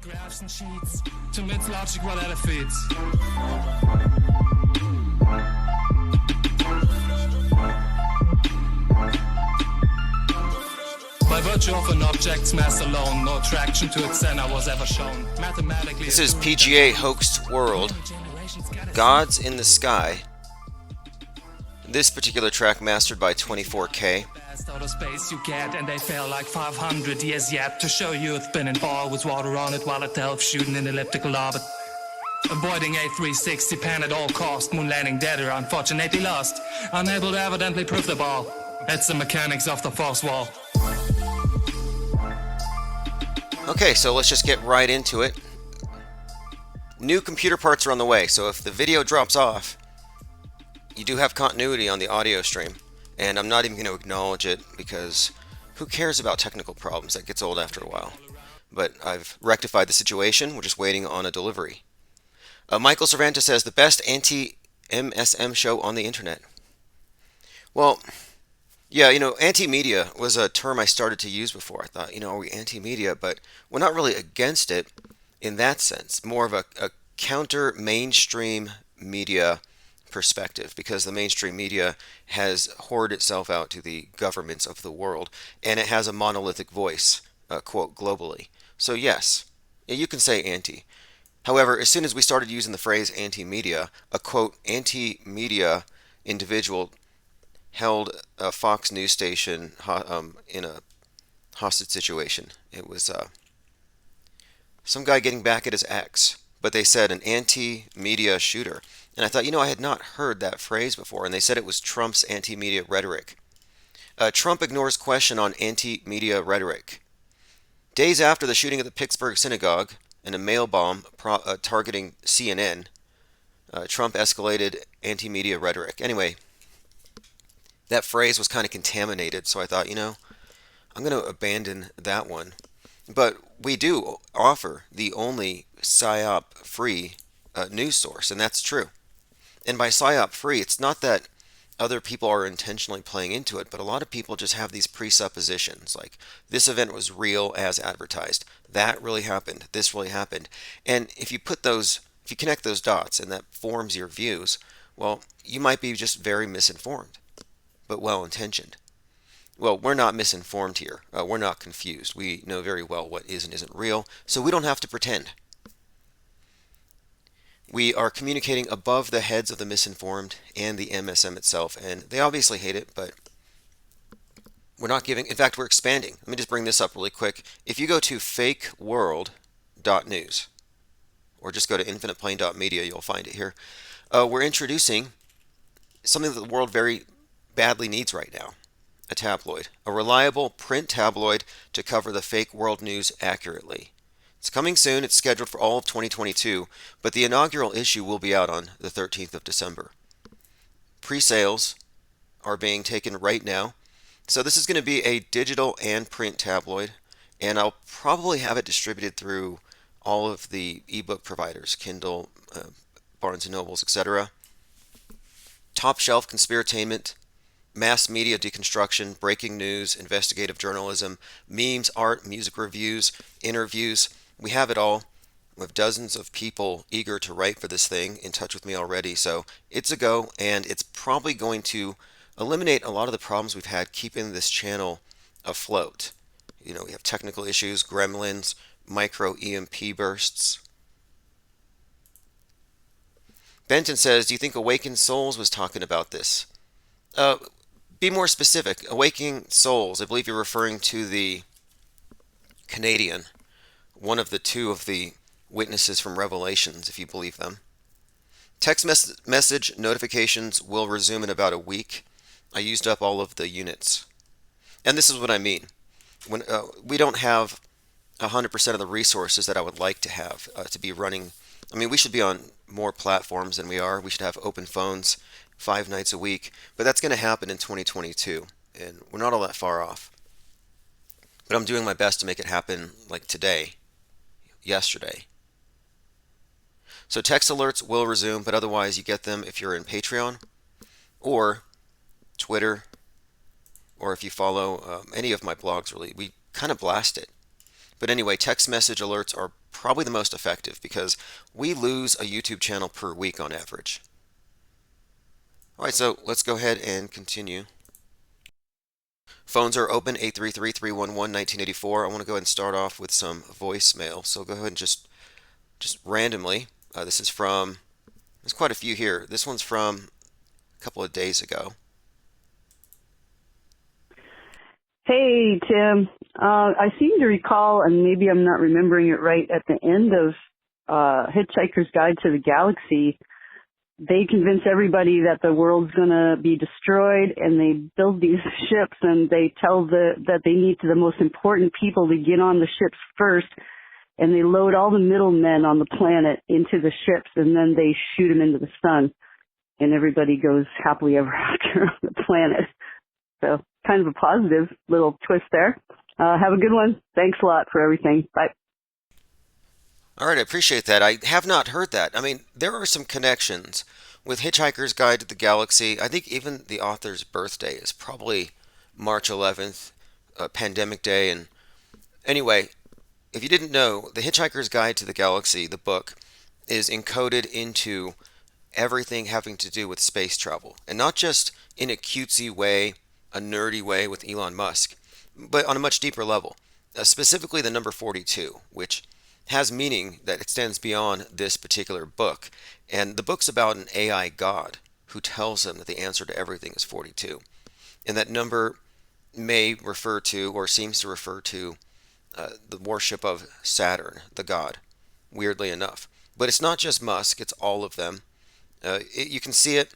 Graphs and sheets to meet logic while at feeds. By virtue of an object's mass alone, no attraction to its center was ever shown. Mathematically, this is PGA Hoaxed World, Gods in the Sky. This particular track mastered by 24K. Outer space you get, and they fell like 500 years yet to show you it's been in ball with water on it while it delves shooting in elliptical orbit. Avoiding A360 pan at all cost, moon landing dead or unfortunately lost, unable to evidently prove the ball. It's the mechanics of the force wall. Okay, so let's just get right into it. New computer parts are on the way, so if the video drops off, you do have continuity on the audio stream. And I'm not even going to acknowledge it because who cares about technical problems? That gets old after a while. But I've rectified the situation. We're just waiting on a delivery. Michael Cervantes says, the best anti-MSM show on the internet. Well, yeah, anti-media was a term I started to use before. I thought, are we anti-media? But we're not really against it in that sense. More of a counter-mainstream media perspective, because the mainstream media has hoarded itself out to the governments of the world, and it has a monolithic voice, quote, globally. So yes, you can say anti. However, as soon as we started using the phrase anti-media, a quote, anti-media individual held a Fox News station in a hostage situation. It was some guy getting back at his ex, but they said an anti-media shooter. And I thought, I had not heard that phrase before, and they said it was Trump's anti-media rhetoric. Trump ignores question on anti-media rhetoric. Days after the shooting at the Pittsburgh synagogue and a mail bomb targeting CNN, Trump escalated anti-media rhetoric. Anyway, that phrase was kind of contaminated, so I thought, I'm going to abandon that one. But we do offer the only PSYOP-free news source, and that's true. And by PSYOP-free, it's not that other people are intentionally playing into it, but a lot of people just have these presuppositions, like this event was real as advertised, that really happened, this really happened. And if you connect those dots and that forms your views, well, you might be just very misinformed, but well-intentioned. Well, we're not misinformed here. We're not confused. We know very well what is and isn't real, so we don't have to pretend. We are communicating above the heads of the misinformed and the MSM itself, and they obviously hate it, but we're not giving. In fact, we're expanding. Let me just bring this up really quick. If you go to fakeworld.news, or just go to infiniteplane.media, you'll find it here. We're introducing something that the world very badly needs right now. A tabloid. A reliable print tabloid to cover the fake world news accurately. It's coming soon. It's scheduled for all of 2022, but the inaugural issue will be out on the 13th of December. Pre-sales are being taken right now. So this is going to be a digital and print tabloid, and I'll probably have it distributed through all of the ebook providers, Kindle, Barnes & Nobles, etc. Top shelf conspiratainment, mass media deconstruction, breaking news, investigative journalism, memes, art, music reviews, interviews. We have it all. We have dozens of people eager to write for this thing in touch with me already, so it's a go, and it's probably going to eliminate a lot of the problems we've had keeping this channel afloat. We have technical issues, gremlins, micro EMP bursts. Benton says, do you think Awakened Souls was talking about this? Be more specific. Awakening Souls, I believe you're referring to the Canadian, one of the two of the witnesses from Revelations, if you believe them. Text message notifications will resume in about a week. I used up all of the units. And this is what I mean. When we don't have 100% of the resources that I would like to have to be running. I mean, we should be on more platforms than we are. We should have open phones 5 nights a week. But that's going to happen in 2022. And we're not all that far off. But I'm doing my best to make it happen like today, yesterday. So text alerts will resume, but otherwise you get them if you're in Patreon or Twitter, or if you follow any of my blogs, really. We kind of blast it. But anyway, text message alerts are probably the most effective because we lose a YouTube channel per week on average. All right, so let's go ahead and continue. Phones are open, 833-311-1984. I want to go ahead and start off with some voicemail. So go ahead and just randomly. This is from, there's quite a few here. This one's from a couple of days ago. Hey, Tim. I seem to recall, and maybe I'm not remembering it right, at the end of Hitchhiker's Guide to the Galaxy, they convince everybody that the world's going to be destroyed, and they build these ships, and they tell that they need the most important people to get on the ships first, and they load all the middlemen on the planet into the ships, and then they shoot them into the sun, and everybody goes happily ever after on the planet. So kind of a positive little twist there. Have a good one. Thanks a lot for everything. Bye. All right, I appreciate that. I have not heard that. I mean, there are some connections with Hitchhiker's Guide to the Galaxy. I think even the author's birthday is probably March 11th, Pandemic Day. And anyway, if you didn't know, the Hitchhiker's Guide to the Galaxy, the book, is encoded into everything having to do with space travel. And not just in a cutesy way, a nerdy way with Elon Musk, but on a much deeper level. Specifically the number 42, which has meaning that extends beyond this particular book. And the book's about an AI god who tells him that the answer to everything is 42. And that number may refer to, or seems to refer to, the worship of Saturn, the god, weirdly enough. But it's not just Musk, it's all of them. You can see it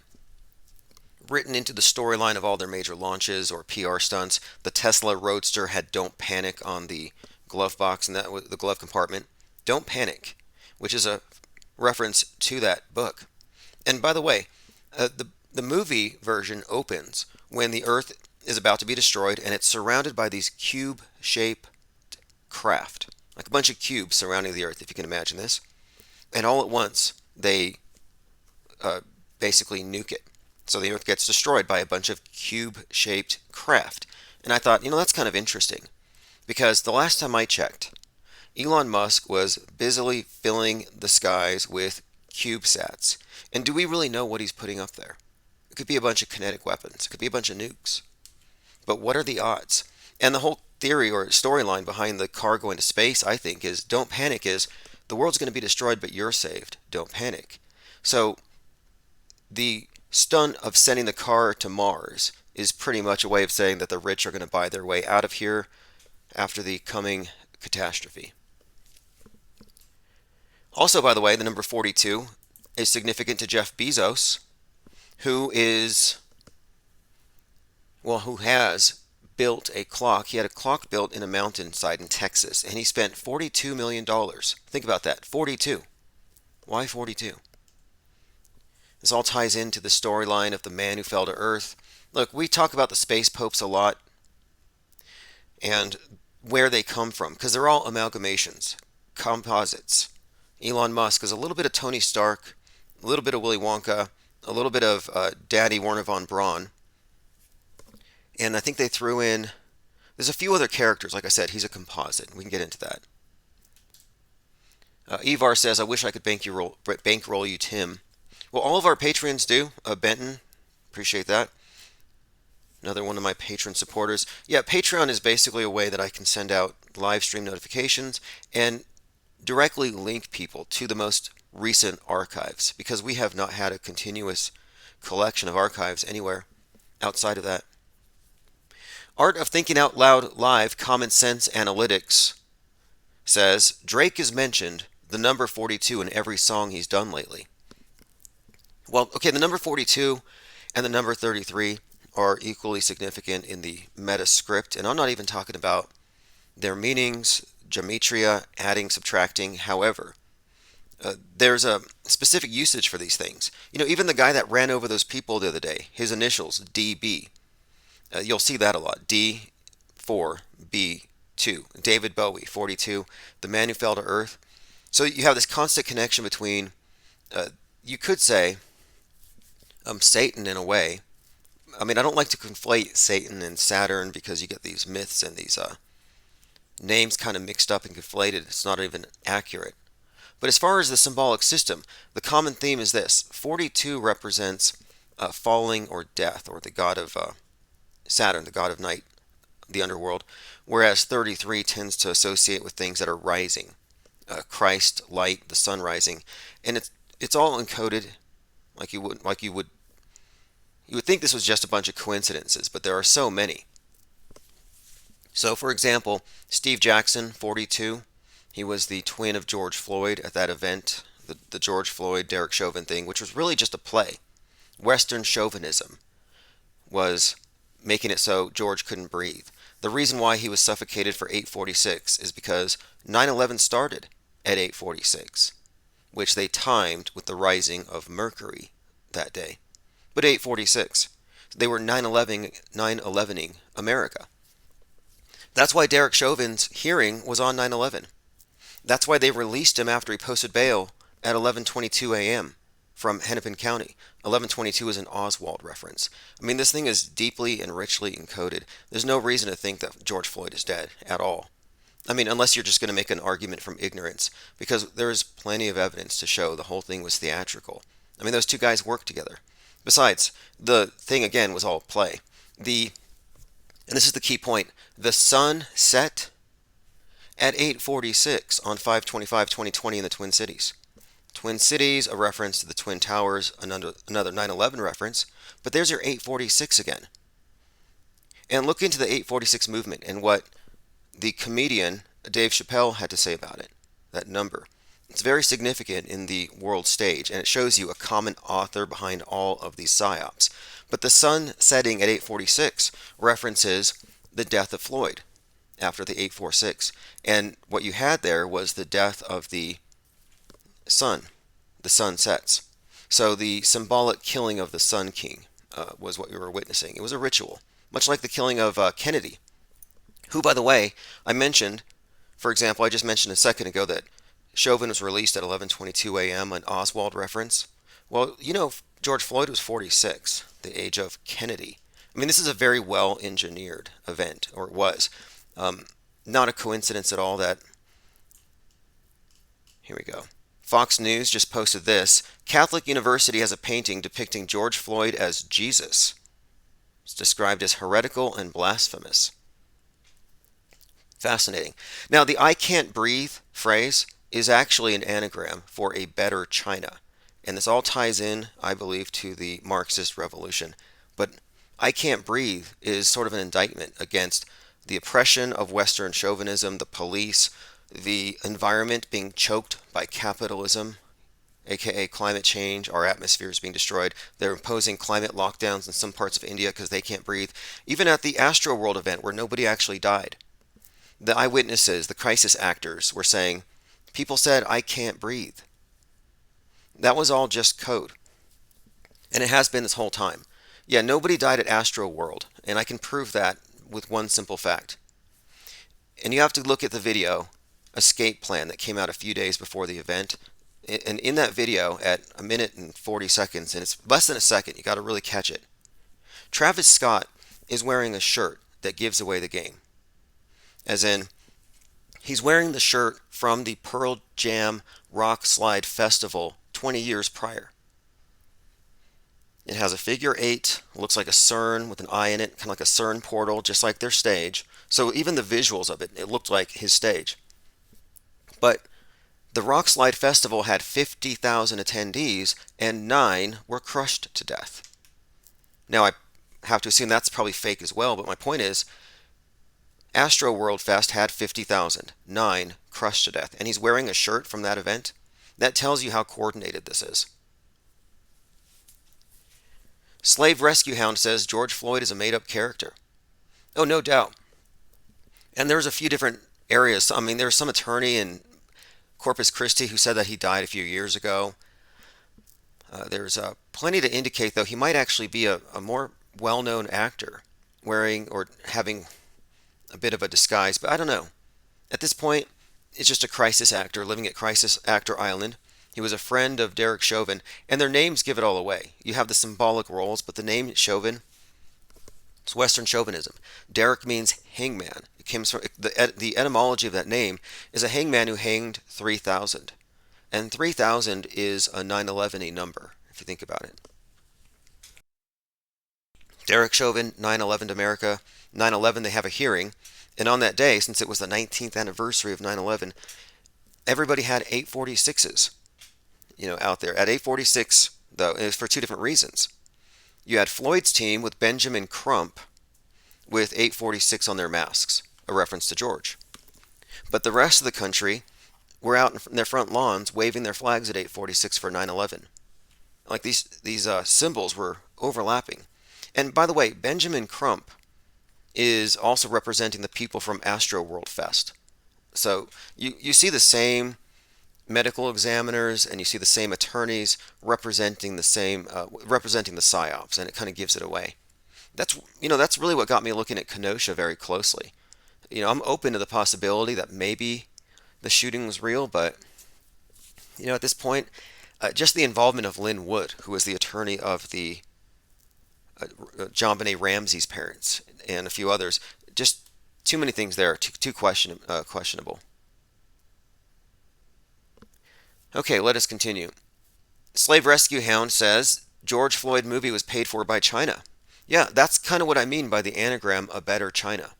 written into the storyline of all their major launches or PR stunts. The Tesla Roadster had "Don't Panic" on the glove box, and that was the glove compartment. Don't panic, which is a reference to that book. And by the way, the movie version opens when the Earth is about to be destroyed, and it's surrounded by these cube-shaped craft, like a bunch of cubes surrounding the Earth, if you can imagine this. And all at once, they basically nuke it. So the Earth gets destroyed by a bunch of cube-shaped craft. And I thought, that's kind of interesting. Because the last time I checked, Elon Musk was busily filling the skies with CubeSats. And do we really know what he's putting up there? It could be a bunch of kinetic weapons. It could be a bunch of nukes. But what are the odds? And the whole theory or storyline behind the car going to space, I think, is don't panic is the world's going to be destroyed, but you're saved. Don't panic. So the stunt of sending the car to Mars is pretty much a way of saying that the rich are going to buy their way out of here after the coming catastrophe. Also, by the way, the number 42 is significant to Jeff Bezos, who has built a clock. He had a clock built in a mountainside in Texas, and he spent $42 million. Think about that, 42. Why 42? This all ties into the storyline of the man who fell to Earth. Look, we talk about the space popes a lot and where they come from, because they're all amalgamations, composites. Elon Musk is a little bit of Tony Stark, a little bit of Willy Wonka, a little bit of Daddy Werner von Braun. And I think they threw in, there's a few other characters. Like I said, he's a composite. We can get into that. Evar says, I wish I could bankroll you, Tim. Well, all of our patrons do. Benton, appreciate that. Another one of my patron supporters. Yeah, Patreon is basically a way that I can send out live stream notifications and directly link people to the most recent archives, because we have not had a continuous collection of archives anywhere outside of that. Art of Thinking Out Loud Live Common Sense Analytics says Drake is mentioned the number 42 in every song he's done lately. Well, okay, the number 42 and the number 33 are equally significant in the meta script, and I'm not even talking about their meanings, gematria, adding, subtracting. However, there's a specific usage for these things. Even the guy that ran over those people the other day, his initials, DB. You'll see that a lot. D4, B2. David Bowie, 42. The man who fell to Earth. So you have this constant connection between, you could say, Satan in a way. I mean, I don't like to conflate Satan and Saturn because you get these myths and these names kind of mixed up and conflated. It's not even accurate. But as far as the symbolic system, the common theme is this. 42 represents falling or death, or the god of Saturn, the god of night, the underworld, whereas 33 tends to associate with things that are rising. Christ, light, the sun rising, and it's all encoded you would think this was just a bunch of coincidences, but there are so many. So, for example, Steve Jackson, 42, he was the twin of George Floyd at that event, the George Floyd, Derek Chauvin thing, which was really just a play. Western chauvinism was making it so George couldn't breathe. The reason why he was suffocated for 8:46 is because 9/11 started at 8:46, which they timed with the rising of Mercury that day. But 8:46, they were 9/11ing America. That's why Derek Chauvin's hearing was on 9/11. That's why they released him after he posted bail at 11:22 a.m. from Hennepin County. 11:22 is an Oswald reference. I mean, this thing is deeply and richly encoded. There's no reason to think that George Floyd is dead at all. I mean, unless you're just going to make an argument from ignorance, because there is plenty of evidence to show the whole thing was theatrical. I mean, those two guys worked together. Besides, the thing again was all play. And this is the key point, the sun set at 8:46 on 5/25/2020 in the Twin Cities. Twin Cities, a reference to the Twin Towers, another 9/11 reference, but there's your 8:46 again. And look into the 8:46 movement and what the comedian Dave Chappelle had to say about it, that number. It's very significant in the world stage, and it shows you a common author behind all of these psyops. But the sun setting at 8:46 references the death of Floyd after the 8:46. And what you had there was the death of the sun. The sun sets. So the symbolic killing of the Sun King was what we were witnessing. It was a ritual, much like the killing of Kennedy, who, by the way, I mentioned, for example, I just mentioned a second ago that Chauvin was released at 11:22 a.m., an Oswald reference. Well, you know, George Floyd was 46, the age of Kennedy. I mean, this is a very well-engineered event, or it was. Not a coincidence at all that... Here we go. Fox News just posted this. Catholic University has a painting depicting George Floyd as Jesus. It's described as heretical and blasphemous. Fascinating. Now, the I can't breathe phrase is actually an anagram for a better China. And this all ties in, I believe, to the Marxist revolution. But I can't breathe is sort of an indictment against the oppression of Western chauvinism, the police, the environment being choked by capitalism, aka climate change. Our atmosphere is being destroyed. They're imposing climate lockdowns in some parts of India because they can't breathe. Even at the Astroworld event where nobody actually died, the eyewitnesses, the crisis actors were saying, people said, I can't breathe. That was all just code. And it has been this whole time. Yeah, nobody died at Astroworld, and I can prove that with one simple fact. And you have to look at the video, Escape Plan, that came out a few days before the event. And in that video, at 1 minute and 40 seconds, and it's less than a second, you got to really catch it. Travis Scott is wearing a shirt that gives away the game. As in, he's wearing the shirt from the Pearl Jam Rock Slide Festival 20 years prior. It has a figure 8, looks like a CERN with an eye in it, kind of like a CERN portal, just like their stage. So even the visuals of it, it looked like his stage. But the Rock Slide Festival had 50,000 attendees, and 9 were crushed to death. Now, I have to assume that's probably fake as well, but my point is, Astroworld Fest had 50,000, 9 crushed to death, and he's wearing a shirt from that event. That tells you how coordinated this is. Slave Rescue Hound says George Floyd is a made-up character. Oh, no doubt. And there's a few different areas. I mean, there's some attorney in Corpus Christi who said that he died a few years ago. There's plenty to indicate, though, he might actually be a more well-known actor, wearing or having a bit of a disguise, but I don't know. At this point, it's just a crisis actor living at Crisis Actor Island. He was a friend of Derek Chauvin, and their names give it all away. You have the symbolic roles, but the name Chauvin, it's Western chauvinism. Derek means hangman. comes from the etymology of that name is a hangman who hanged 3,000. And 3,000 is a 9/11 number, if you think about it. Derek Chauvin, 9/11 to America. 9/11, they have a hearing. And on that day, since it was the 19th anniversary of 9/11, everybody had 846s, out there. At 846, though, it was for two different reasons. You had Floyd's team with Benjamin Crump with 846 on their masks, a reference to George. But the rest of the country were out in their front lawns waving their flags at 846 for 9/11. Like these symbols were overlapping. And by the way, Benjamin Crump is also representing the people from Astroworld Fest. So you see the same medical examiners and you see the same attorneys representing the psyops, and it kind of gives it away. That's really what got me looking at Kenosha very closely. I'm open to the possibility that maybe the shooting was real, but at this point, just the involvement of Lynn Wood, who was the attorney of the JonBenet Ramsey's parents, and a few others, just too many things there, too questionable. Okay, let us continue. Slave Rescue Hound says George Floyd movie was paid for by China. Yeah, that's kind of what I mean by the anagram, a better China.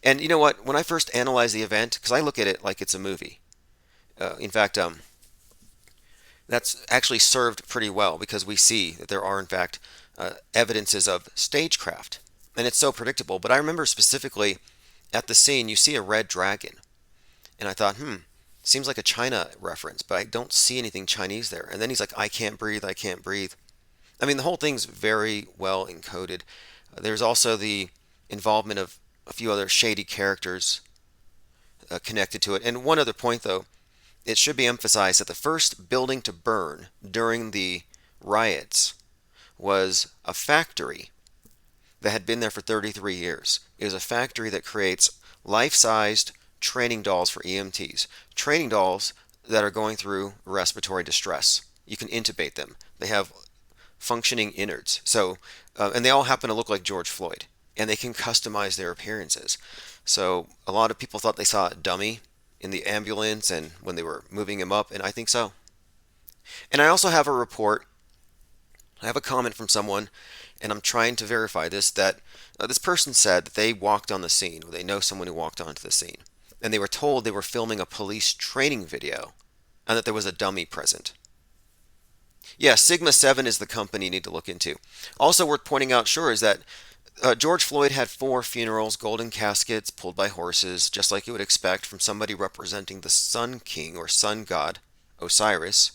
And you know what? When I first analyze the event, because I look at it like it's a movie. In fact, that's actually served pretty well because we see that there are, in fact, evidences of stagecraft. And it's so predictable. But I remember specifically at the scene, you see a red dragon. And I thought, seems like a China reference, but I don't see anything Chinese there. And then he's like, I can't breathe, I can't breathe. I mean, the whole thing's very well encoded. There's also the involvement of a few other shady characters connected to it. And one other point, though, it should be emphasized that the first building to burn during the riots was a factory that had been there for 33 years. It was a factory that creates life-sized training dolls for EMTs. Training dolls that are going through respiratory distress. You can intubate them. They have functioning innards. So, and they all happen to look like George Floyd. And they can customize their appearances. So a lot of people thought they saw a dummy in the ambulance and when they were moving him up, and I think so. And I also have a report. I have a comment from someone, and I'm trying to verify this, that this person said that they walked on the scene, or they know someone who walked onto the scene, and they were told they were filming a police training video, and that there was a dummy present. Yeah, Sigma 7 is the company you need to look into. Also worth pointing out, sure, is that George Floyd had 4 funerals, golden caskets, pulled by horses, just like you would expect from somebody representing the Sun King or Sun God, Osiris.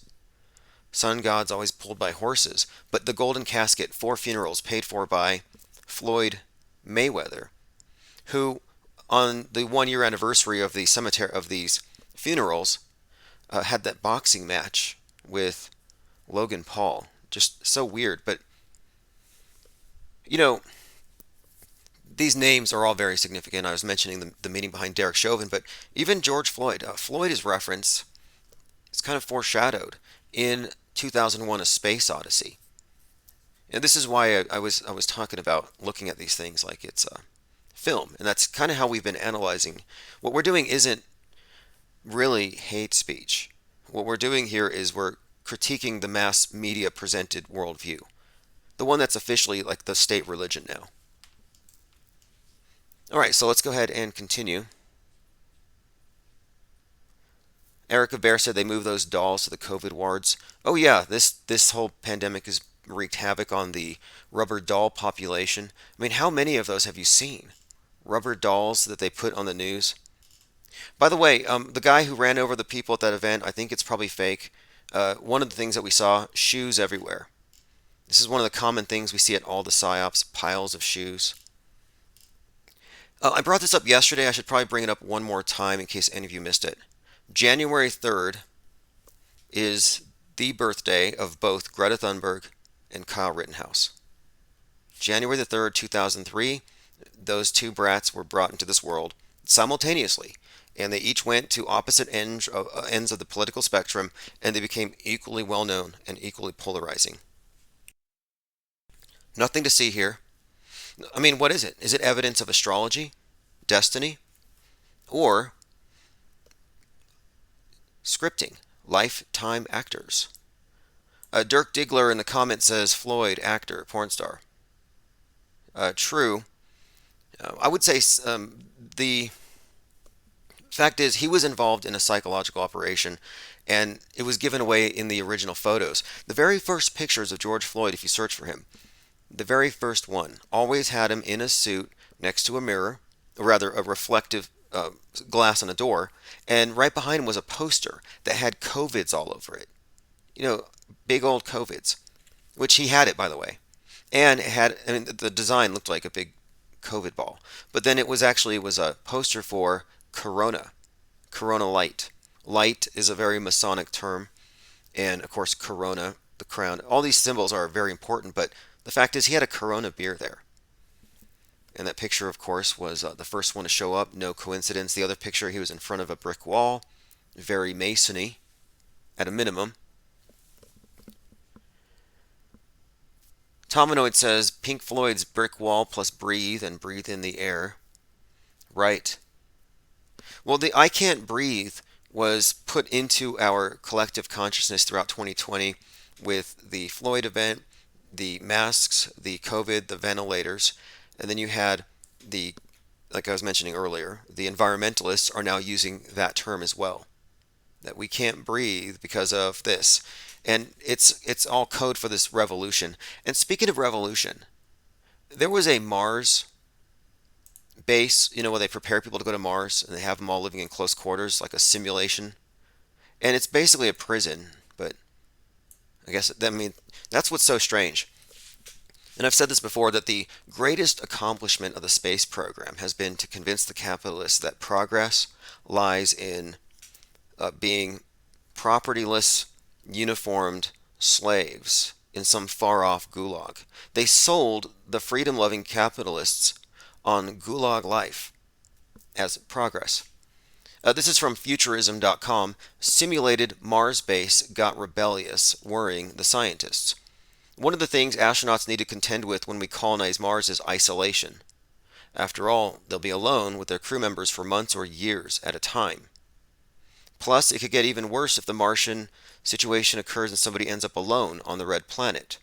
Sun God's always pulled by horses, but the golden casket, 4 funerals paid for by Floyd Mayweather, who on the 1-year anniversary of the cemetery of these funerals had that boxing match with Logan Paul. Just so weird, but these names are all very significant. I was mentioning the meaning behind Derek Chauvin, but even George Floyd. Floyd is referenced, it's kind of foreshadowed in 2001: A Space Odyssey. And this is why I was talking about looking at these things like it's a film, and that's kind of how we've been analyzing. What we're doing isn't really hate speech. What we're doing here is we're critiquing the mass media presented worldview, the one that's officially like the state religion now. All right, so let's go ahead and continue. Erica Bear said they moved those dolls to the COVID wards. Oh yeah, this whole pandemic has wreaked havoc on the rubber doll population. I mean, how many of those have you seen? Rubber dolls that they put on the news. By the way, the guy who ran over the people at that event, I think it's probably fake. One of the things that we saw, shoes everywhere. This is one of the common things we see at all the psyops, piles of shoes. I brought this up yesterday. I should probably bring it up one more time in case any of you missed it. January 3rd is the birthday of both Greta Thunberg and Kyle Rittenhouse. January the 3rd, 2003, those two brats were brought into this world simultaneously, and they each went to opposite ends of the political spectrum, and they became equally well known and equally polarizing. Nothing to see here. I mean, what is it? Is it evidence of astrology? Destiny? or scripting, lifetime actors. Dirk Diggler in the comments says Floyd, actor, porn star. True. I would say the fact is he was involved in a psychological operation, and it was given away in the original photos. The very first pictures of George Floyd, if you search for him, the very first one always had him in a suit next to a mirror, or rather a reflective glass on a door, and right behind him was a poster that had COVIDs all over it. Big old COVIDs, which he had it, by the way. And it had, I mean, the design looked like a big COVID ball. But then it was a poster for Corona, Corona Light. Light is a very Masonic term. And of course, Corona, the crown, all these symbols are very important. But the fact is, he had a Corona beer there. And that picture, of course, was the first one to show up. No coincidence. The other picture, he was in front of a brick wall. Very Masony, at a minimum. Tominoid says Pink Floyd's Brick Wall plus Breathe and Breathe in the Air. Right. Well, the I Can't Breathe was put into our collective consciousness throughout 2020 with the Floyd event, the masks, the COVID, the ventilators, and then you had like I was mentioning earlier, the environmentalists are now using that term as well. That we can't breathe because of this. And it's all code for this revolution. And speaking of revolution, there was a Mars base, where they prepare people to go to Mars and they have them all living in close quarters, like a simulation. And it's basically a prison, but that's what's so strange. And I've said this before, that the greatest accomplishment of the space program has been to convince the capitalists that progress lies in being propertyless, uniformed slaves in some far-off gulag. They sold the freedom-loving capitalists on gulag life as progress. This is from Futurism.com. Simulated Mars base got rebellious, worrying the scientists. One of the things astronauts need to contend with when we colonize Mars is isolation. After all, they'll be alone with their crew members for months or years at a time. Plus, it could get even worse if the Martian situation occurs and somebody ends up alone on the red planet.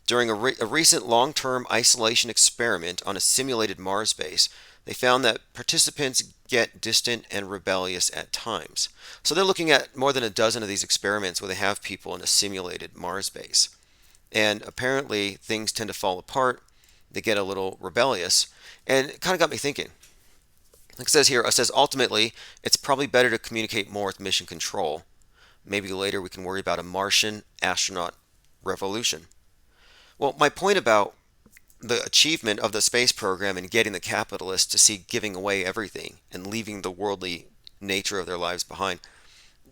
During a recent long-term isolation experiment on a simulated Mars base, they found that participants get distant and rebellious at times. So they're looking at more than a dozen of these experiments where they have people in a simulated Mars base. And apparently things tend to fall apart, they get a little rebellious, and it kind of got me thinking. Like it says ultimately, it's probably better to communicate more with mission control. Maybe later we can worry about a Martian astronaut revolution. Well, my point about the achievement of the space program and getting the capitalists to see giving away everything and leaving the worldly nature of their lives behind,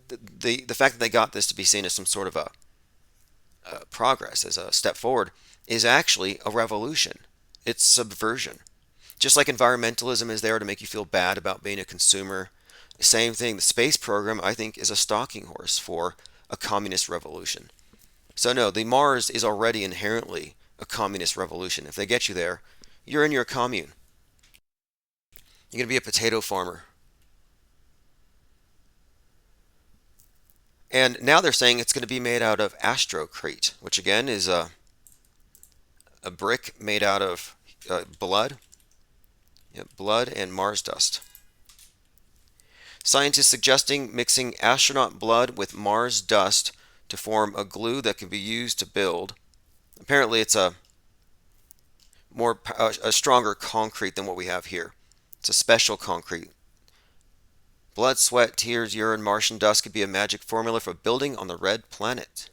the fact that they got this to be seen as some sort of a progress, as a step forward, is actually a revolution. It's subversion. Just like environmentalism is there to make you feel bad about being a consumer, same thing. The space program, I think, is a stalking horse for a communist revolution. So no, the Mars is already inherently a communist revolution. If they get you there, you're in your commune. You're going to be a potato farmer. And now they're saying it's going to be made out of astrocrete, which again is a brick made out of blood. Blood and Mars dust. Scientists suggesting mixing astronaut blood with Mars dust to form a glue that can be used to build. Apparently it's a stronger concrete than what we have here. It's a special concrete. Blood, sweat, tears, urine, Martian dust could be a magic formula for building on the red planet.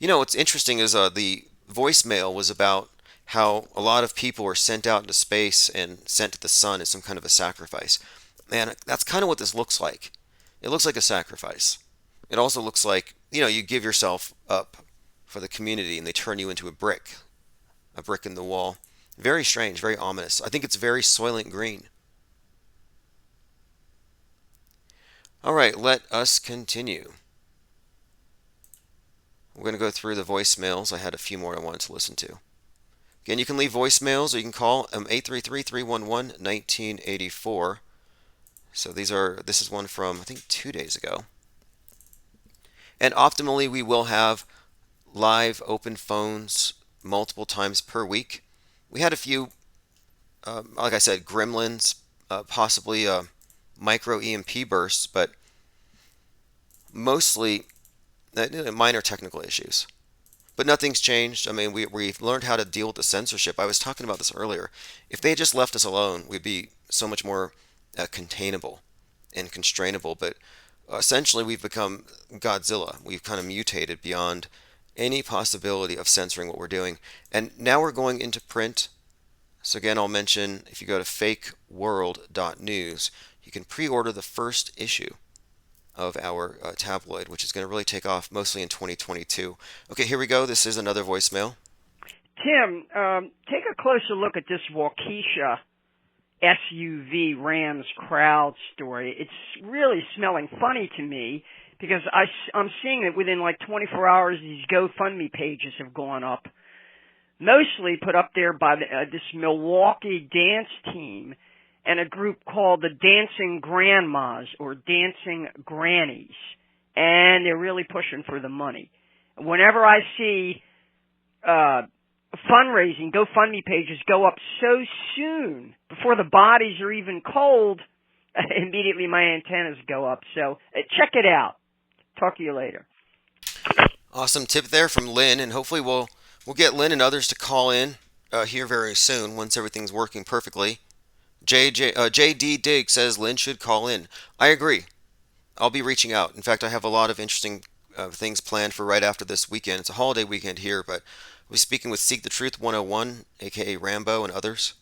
What's interesting is the voicemail was about how a lot of people were sent out into space and sent to the sun as some kind of a sacrifice. And that's kind of what this looks like. It looks like a sacrifice. It also looks like, you give yourself up for the community and they turn you into a brick in the wall. Very strange, very ominous. I think it's very Soylent Green. All right, let us continue. We're going to go through the voicemails. I had a few more I wanted to listen to. Again, you can leave voicemails or you can call 833-311-1984. So this is one from, I think, 2 days ago. And optimally, we will have live open phones multiple times per week. We had a few, like I said, gremlins, possibly micro EMP bursts, but mostly minor technical issues. But nothing's changed. I mean, we've learned how to deal with the censorship. I was talking about this earlier. If they had just left us alone, we'd be so much more containable and constrainable. But essentially, we've become Godzilla. We've kind of mutated beyond any possibility of censoring what we're doing. And now we're going into print. So again, I'll mention, if you go to fakeworld.news, you can pre-order the first issue of our tabloid, which is going to really take off mostly in 2022. Okay, here we go. This is another voicemail. Tim, take a closer look at this Waukesha SUV Rams crowd story. It's really smelling funny to me because I'm seeing that within like 24 hours, these GoFundMe pages have gone up, mostly put up there by this Milwaukee dance team and a group called the Dancing Grandmas or Dancing Grannies, and they're really pushing for the money. Whenever I see fundraising, GoFundMe pages go up so soon before the bodies are even cold, immediately my antennas go up. So check it out. Talk to you later. Awesome tip there from Lynn, and hopefully we'll get Lynn and others to call in here very soon once everything's working perfectly. JD Dig says Lynn should call in. I agree. I'll be reaching out. In fact, I have a lot of interesting things planned for right after this weekend. It's a holiday weekend here, but we'll be speaking with Seek the Truth 101, aka Rambo, and others.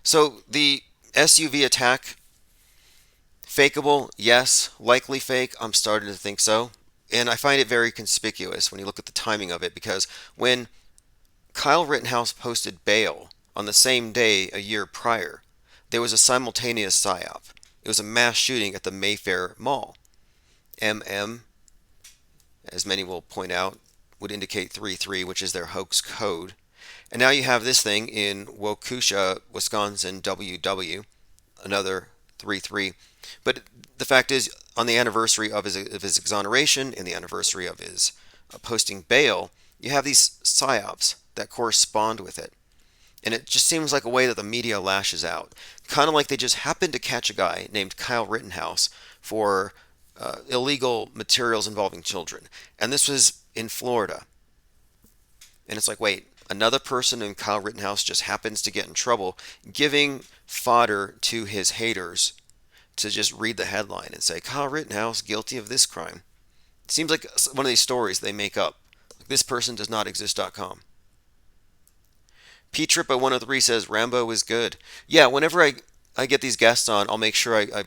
So the SUV attack, fakeable? Yes. Likely fake? I'm starting to think so. And I find it very conspicuous when you look at the timing of it, because when Kyle Rittenhouse posted bail on the same day a year prior, there was a simultaneous psyop. It was a mass shooting at the Mayfair Mall. MM, as many will point out, would indicate 3-3, which is their hoax code. And now you have this thing in Waukesha, Wisconsin, WW, another 3-3. But the fact is, on the anniversary of his exoneration and the anniversary of his posting bail, you have these psyops that correspond with it. And it just seems like a way that the media lashes out. Kind of like they just happened to catch a guy named Kyle Rittenhouse for illegal materials involving children. And this was in Florida. And it's like, wait, another person named Kyle Rittenhouse just happens to get in trouble, giving fodder to his haters to just read the headline and say, Kyle Rittenhouse guilty of this crime. It seems like one of these stories they make up. Like, this person does not exist.com. P-Trippa103 says Rambo is good. Yeah, whenever I get these guests on, I'll make sure I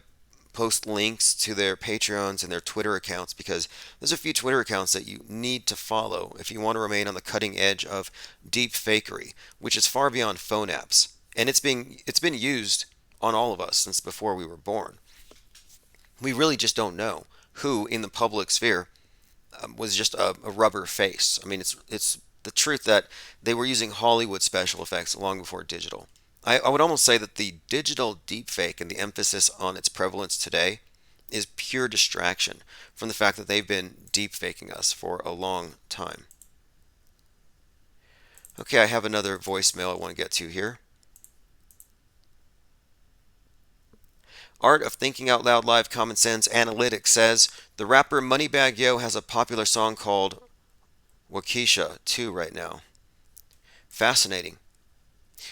post links to their Patreons and their Twitter accounts, because there's a few Twitter accounts that you need to follow if you want to remain on the cutting edge of deep fakery, which is far beyond phone apps. And it's been used on all of us since before we were born. We really just don't know who in the public sphere was just a rubber face. I mean, it's the truth that they were using Hollywood special effects long before digital. I would almost say that the digital deepfake and the emphasis on its prevalence today is pure distraction from the fact that they've been deepfaking us for a long time. Okay, I have another voicemail I want to get to here. Art of Thinking Out Loud Live Common Sense Analytics says the rapper Moneybagg Yo has a popular song called Waukesha 2 right now. Fascinating.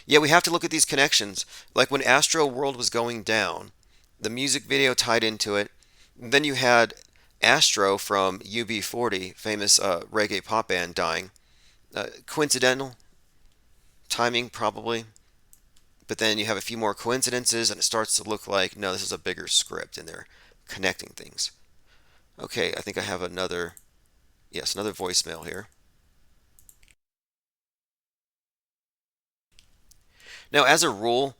Yeah, we have to look at these connections. Like when Astroworld was going down, the music video tied into it. Then you had Astro from UB40, famous reggae pop band, dying. Coincidental? Timing, probably. But then you have a few more coincidences, and it starts to look like, no, this is a bigger script, and they're connecting things. Okay, I think I have another voicemail here. Now, as a rule,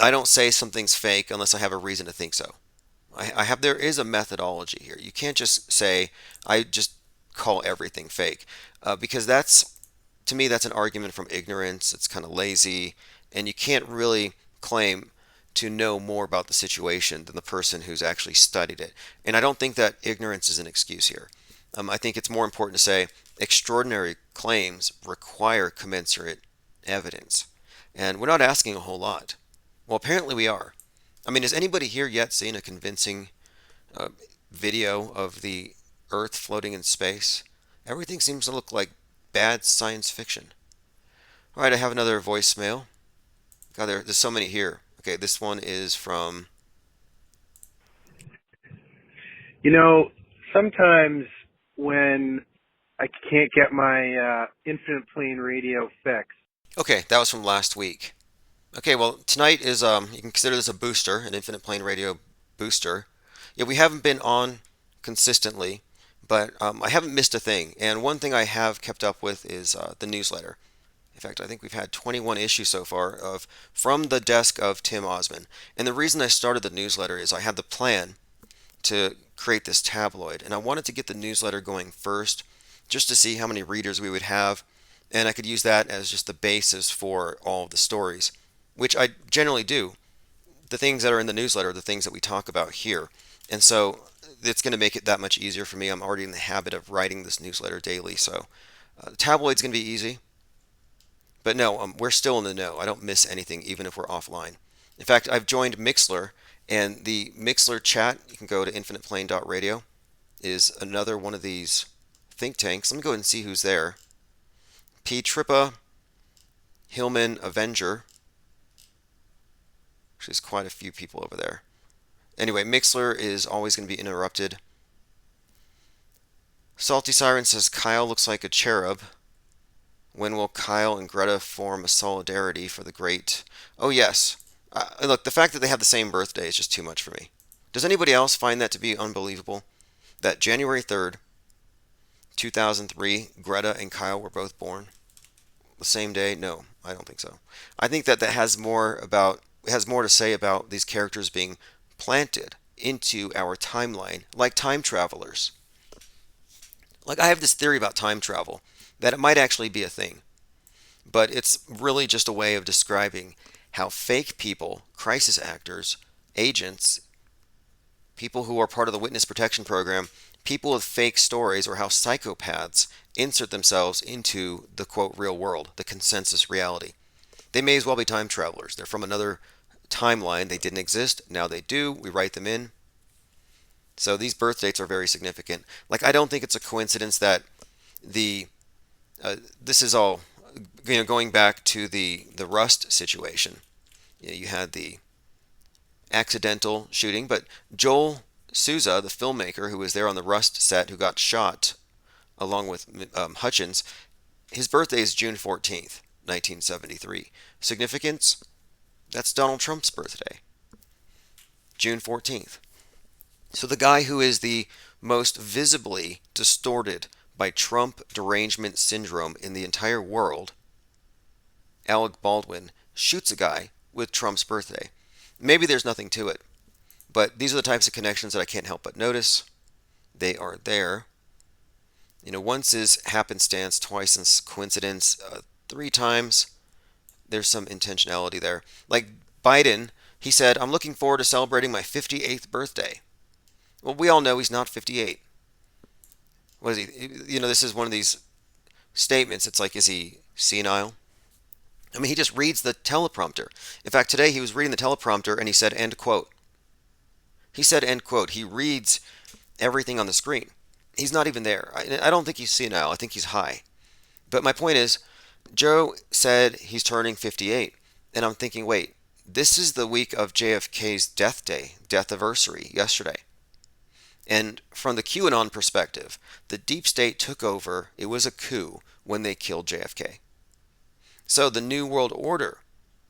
I don't say something's fake unless I have a reason to think so. There is a methodology here. You can't just say, I just call everything fake, because that's to me, that's an argument from ignorance. It's kind of lazy, and you can't really claim to know more about the situation than the person who's actually studied it. And I don't think that ignorance is an excuse here. I think it's more important to say extraordinary claims require commensurate evidence. And we're not asking a whole lot. Well, apparently we are. I mean, has anybody here yet seen a convincing video of the Earth floating in space? Everything seems to look like bad science fiction. All right, I have another voicemail. God, there's so many here. Okay, this one is from... Sometimes when I can't get my infinite plane radio fixed. Okay, that was from last week. Okay, well, tonight is, you can consider this a booster, an infinite plane radio booster. Yeah, we haven't been on consistently, but I haven't missed a thing. And one thing I have kept up with is the newsletter. In fact, I think we've had 21 issues so far of From the Desk of Tim Ozman. And the reason I started the newsletter is I had the plan to create this tabloid, and I wanted to get the newsletter going first just to see how many readers we would have, and I could use that as just the basis for all of the stories, which I generally do. The things that are in the newsletter are the things that we talk about here, and so it's going to make it that much easier for me. I'm already in the habit of writing this newsletter daily, so the tabloid's going to be easy. But no, we're still in the know. I don't miss anything even if we're offline. In fact, I've joined Mixler, and the Mixler chat, you can go to infiniteplane.radio, is another one of these think tanks. Let me go ahead and see who's there. P. Trippa, Hillman Avenger. There's quite a few people over there. Anyway, Mixler is always going to be interrupted. Salty Siren says Kyle looks like a cherub. When will Kyle and Greta form a solidarity for the great... Oh, yes. Look, the fact that they have the same birthday is just too much for me. Does anybody else find that to be unbelievable? That January 3rd, 2003, Greta and Kyle were both born the same day? No, I don't think so. I think that has more to say about these characters being planted into our timeline, like time travelers. Like, I have this theory about time travel, that it might actually be a thing. But it's really just a way of describing how fake people, crisis actors, agents, people who are part of the witness protection program, people with fake stories, or how psychopaths insert themselves into the, quote, real world, the consensus reality. They may as well be time travelers. They're from another timeline. They didn't exist. Now they do. We write them in. So these birth dates are very significant. Like, I don't think it's a coincidence that this is all, going back to the Rust situation. You had the accidental shooting, but Joel Souza, the filmmaker who was there on the Rust set, who got shot along with Hutchins, his birthday is June 14th, 1973. Significance? That's Donald Trump's birthday, June 14th. So the guy who is the most visibly distorted by Trump derangement syndrome in the entire world, Alec Baldwin, shoots a guy with Trump's birthday. Maybe there's nothing to it, but these are the types of connections that I can't help but notice. They are there. Once is happenstance, twice is coincidence, 3 times there's some intentionality there. Like Biden, he said, "I'm looking forward to celebrating my 58th birthday." Well, we all know he's not 58. What is he? This is one of these statements. It's like, is he senile? I mean, he just reads the teleprompter. In fact, today he was reading the teleprompter and he said, end quote. He said, end quote. He reads everything on the screen. He's not even there. I don't think he's senile. I think he's high. But my point is, Joe said he's turning 58. And I'm thinking, wait, this is the week of JFK's death anniversary, yesterday. And from the QAnon perspective, the deep state took over. It was a coup when they killed JFK. So the New World Order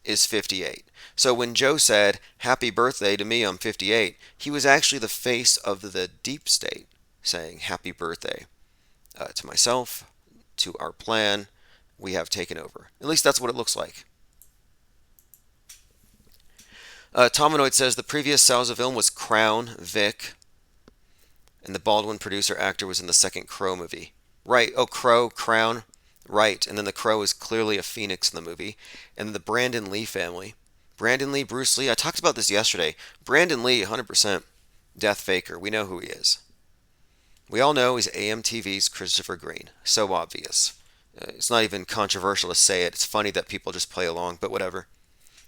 is 58. So when Joe said, happy birthday to me, I'm 58, he was actually the face of the deep state saying happy birthday to myself, to our plan. We have taken over. At least that's what it looks like. Tominoid says the previous Salza film was Crown, Vic, and the Baldwin producer actor was in the second Crow movie. Right, oh, Crow, Crown. Right, and then the Crow is clearly a phoenix in the movie. And then the Brandon Lee family. Brandon Lee, Bruce Lee, I talked about this yesterday. Brandon Lee, 100% death faker. We know who he is. We all know he's AMTV's Christopher Green. So obvious. It's not even controversial to say it. It's funny that people just play along, but whatever.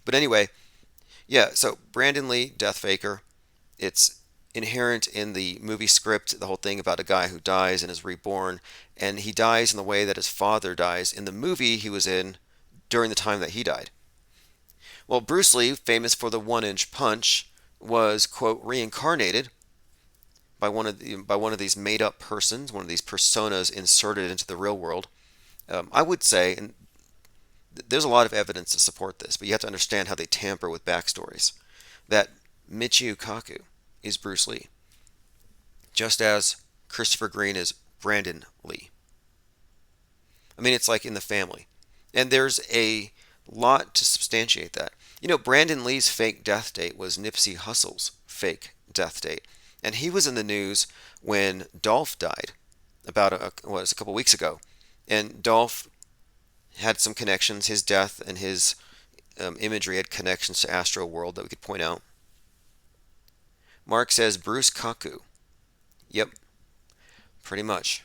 But anyway, yeah, so Brandon Lee, death faker. It's inherent in the movie script, the whole thing about a guy who dies and is reborn, and he dies in the way that his father dies in the movie he was in during the time that he died. Well, Bruce Lee, famous for the one-inch punch, was, quote, reincarnated by one of these made-up persons, one of these personas inserted into the real world. I would say, and there's a lot of evidence to support this, but you have to understand how they tamper with backstories, that Michio Kaku is Bruce Lee, just as Christopher Green is Brandon Lee. I mean, it's like in the family. And there's a lot to substantiate that. You know, Brandon Lee's fake death date was Nipsey Hussle's fake death date. And he was in the news when Dolph died about a couple weeks ago. And Dolph had some connections. His death and his imagery had connections to Astroworld that we could point out. Mark says Bruce Kaku. Yep, pretty much.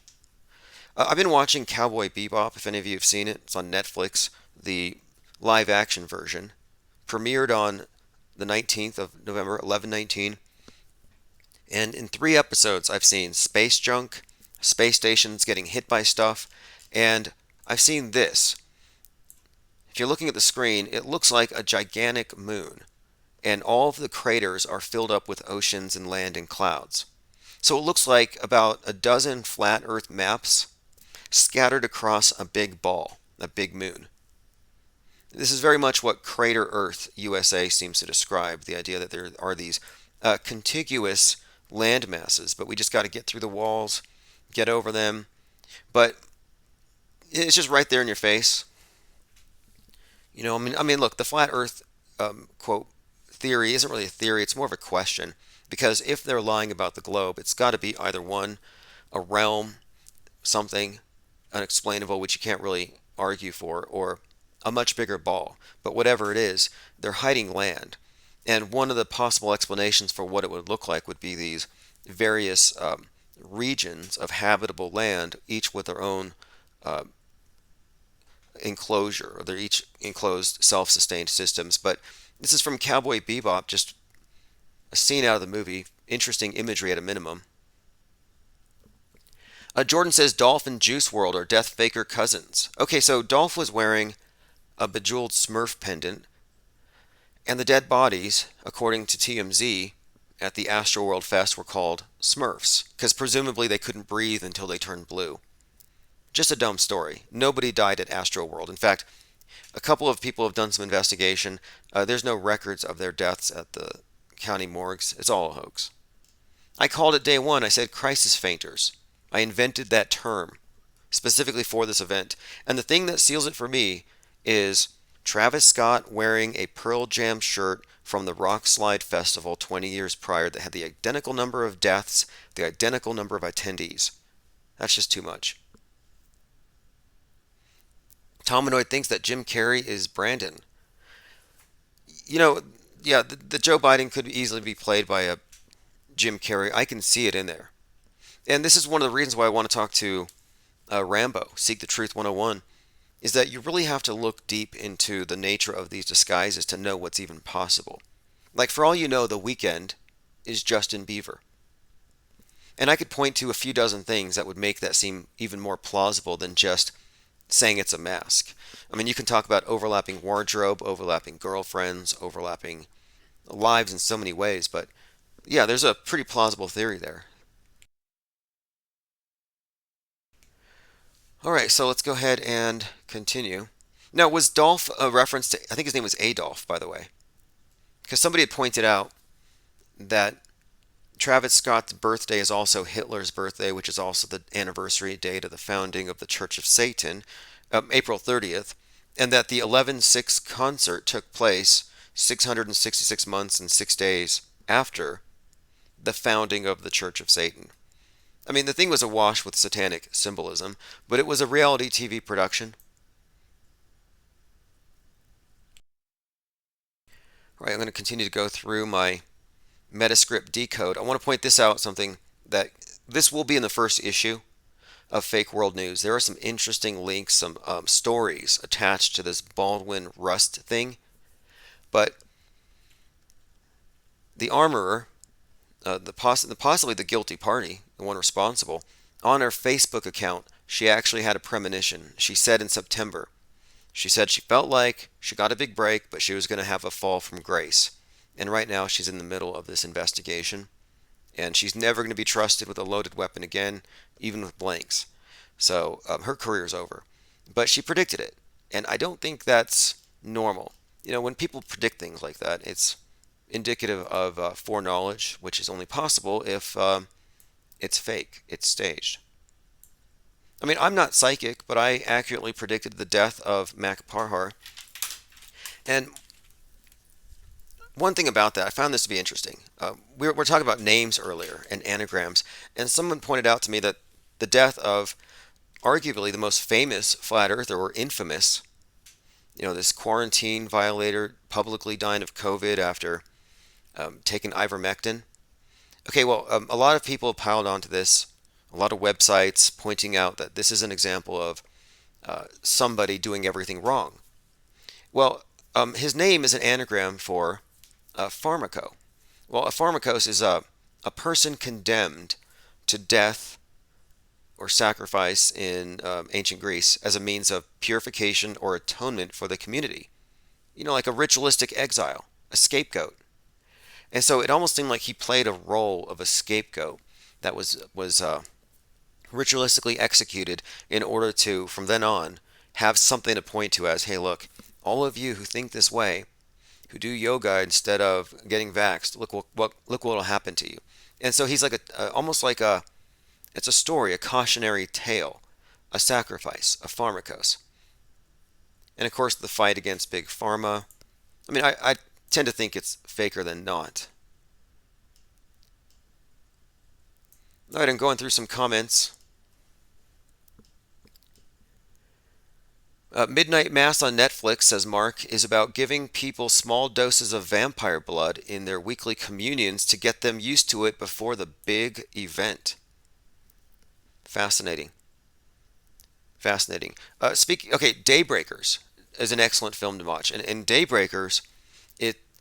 I've been watching Cowboy Bebop, if any of you have seen it. It's on Netflix, the live action version. Premiered on the 19th of November, 11/19. And in 3 episodes, I've seen space junk, space stations getting hit by stuff, and I've seen this. If you're looking at the screen, it looks like a gigantic moon, and all of the craters are filled up with oceans and land and clouds. So it looks like about a dozen flat Earth maps scattered across a big ball, a big moon. This is very much what Crater Earth USA seems to describe, the idea that there are these contiguous land masses, but we just got to get through the walls, get over them. But it's just right there in your face. You know, I mean, look, the flat Earth quote theory isn't really a theory; it's more of a question. Because if they're lying about the globe, it's got to be either one, a realm, something unexplainable which you can't really argue for, or a much bigger ball. But whatever it is, they're hiding land. And one of the possible explanations for what it would look like would be these various regions of habitable land, each with their own enclosure, or they're each enclosed self-sustained systems. But this is from Cowboy Bebop, just a scene out of the movie. Interesting imagery at a minimum. Jordan says Dolph and Juice WRLD are Death Faker cousins. Okay, so Dolph was wearing a bejeweled Smurf pendant, and the dead bodies, according to TMZ, at the Astroworld Fest were called Smurfs, because presumably they couldn't breathe until they turned blue. Just a dumb story. Nobody died at Astroworld. In fact, a couple of people have done some investigation. There's no records of their deaths at the county morgues. It's all a hoax. I called it day one. I said crisis fainters. I invented that term specifically for this event. And the thing that seals it for me is Travis Scott wearing a Pearl Jam shirt from the Rock Slide Festival 20 years prior that had the identical number of deaths, the identical number of attendees. That's just too much. Tominoid thinks that Jim Carrey is Brandon. You know, yeah, the Joe Biden could easily be played by a Jim Carrey. I can see it in there. And this is one of the reasons why I want to talk to Rambo, Seek the Truth 101, is that you really have to look deep into the nature of these disguises to know what's even possible. Like, for all you know, The Weeknd is Justin Bieber. And I could point to a few dozen things that would make that seem even more plausible than just saying it's a mask. I mean, you can talk about overlapping wardrobe, overlapping girlfriends, overlapping lives in so many ways, but yeah, there's a pretty plausible theory there. Alright, so let's go ahead and continue. Now, was Dolph a reference to, I think his name was Adolf, by the way. Because somebody had pointed out that Travis Scott's birthday is also Hitler's birthday, which is also the anniversary date of the founding of the Church of Satan, April 30th, and that the 11/6 concert took place 666 months and 6 days after the founding of the Church of Satan. I mean, the thing was awash with satanic symbolism, but it was a reality TV production. All right, I'm going to continue to go through my Metascript decode. I want to point this out, something that this will be in the first issue of Fake World News. There are some interesting links, some stories attached to this Baldwin Rust thing. But the armorer, possibly the guilty party, the one responsible, on her Facebook account, she actually had a premonition. She said in September, she said she felt like she got a big break, but she was going to have a fall from grace. And right now she's in the middle of this investigation. And she's never going to be trusted with a loaded weapon again, even with blanks. So her career's over. But she predicted it. And I don't think that's normal. You know, when people predict things like that, it's indicative of foreknowledge, which is only possible if it's fake, it's staged. I mean, I'm not psychic, but I accurately predicted the death of Mac Parhar. And one thing about that, I found this to be interesting. We were talking about names earlier and anagrams, and someone pointed out to me that the death of arguably the most famous flat earther, or infamous, you know, this quarantine violator publicly dying of COVID after taking ivermectin. Okay, well, a lot of people piled onto this, a lot of websites pointing out that this is an example of somebody doing everything wrong. Well, his name is an anagram for pharmaco. Well, a pharmakos is a person condemned to death or sacrifice in ancient Greece as a means of purification or atonement for the community. You know, like a ritualistic exile, a scapegoat. And so it almost seemed like he played a role of a scapegoat that was ritualistically executed in order to, from then on, have something to point to as, hey, look, all of you who think this way, who do yoga instead of getting vaxxed, look what will happen to you. And so he's like almost like it's a story, a cautionary tale, a sacrifice, a pharmakos. And of course, the fight against big pharma. I mean, I tend to think it's faker than not. All right, I'm going through some comments. Midnight Mass on Netflix, says Mark, is about giving people small doses of vampire blood in their weekly communions to get them used to it before the big event. Fascinating. Fascinating. Okay, Daybreakers is an excellent film to watch. And Daybreakers,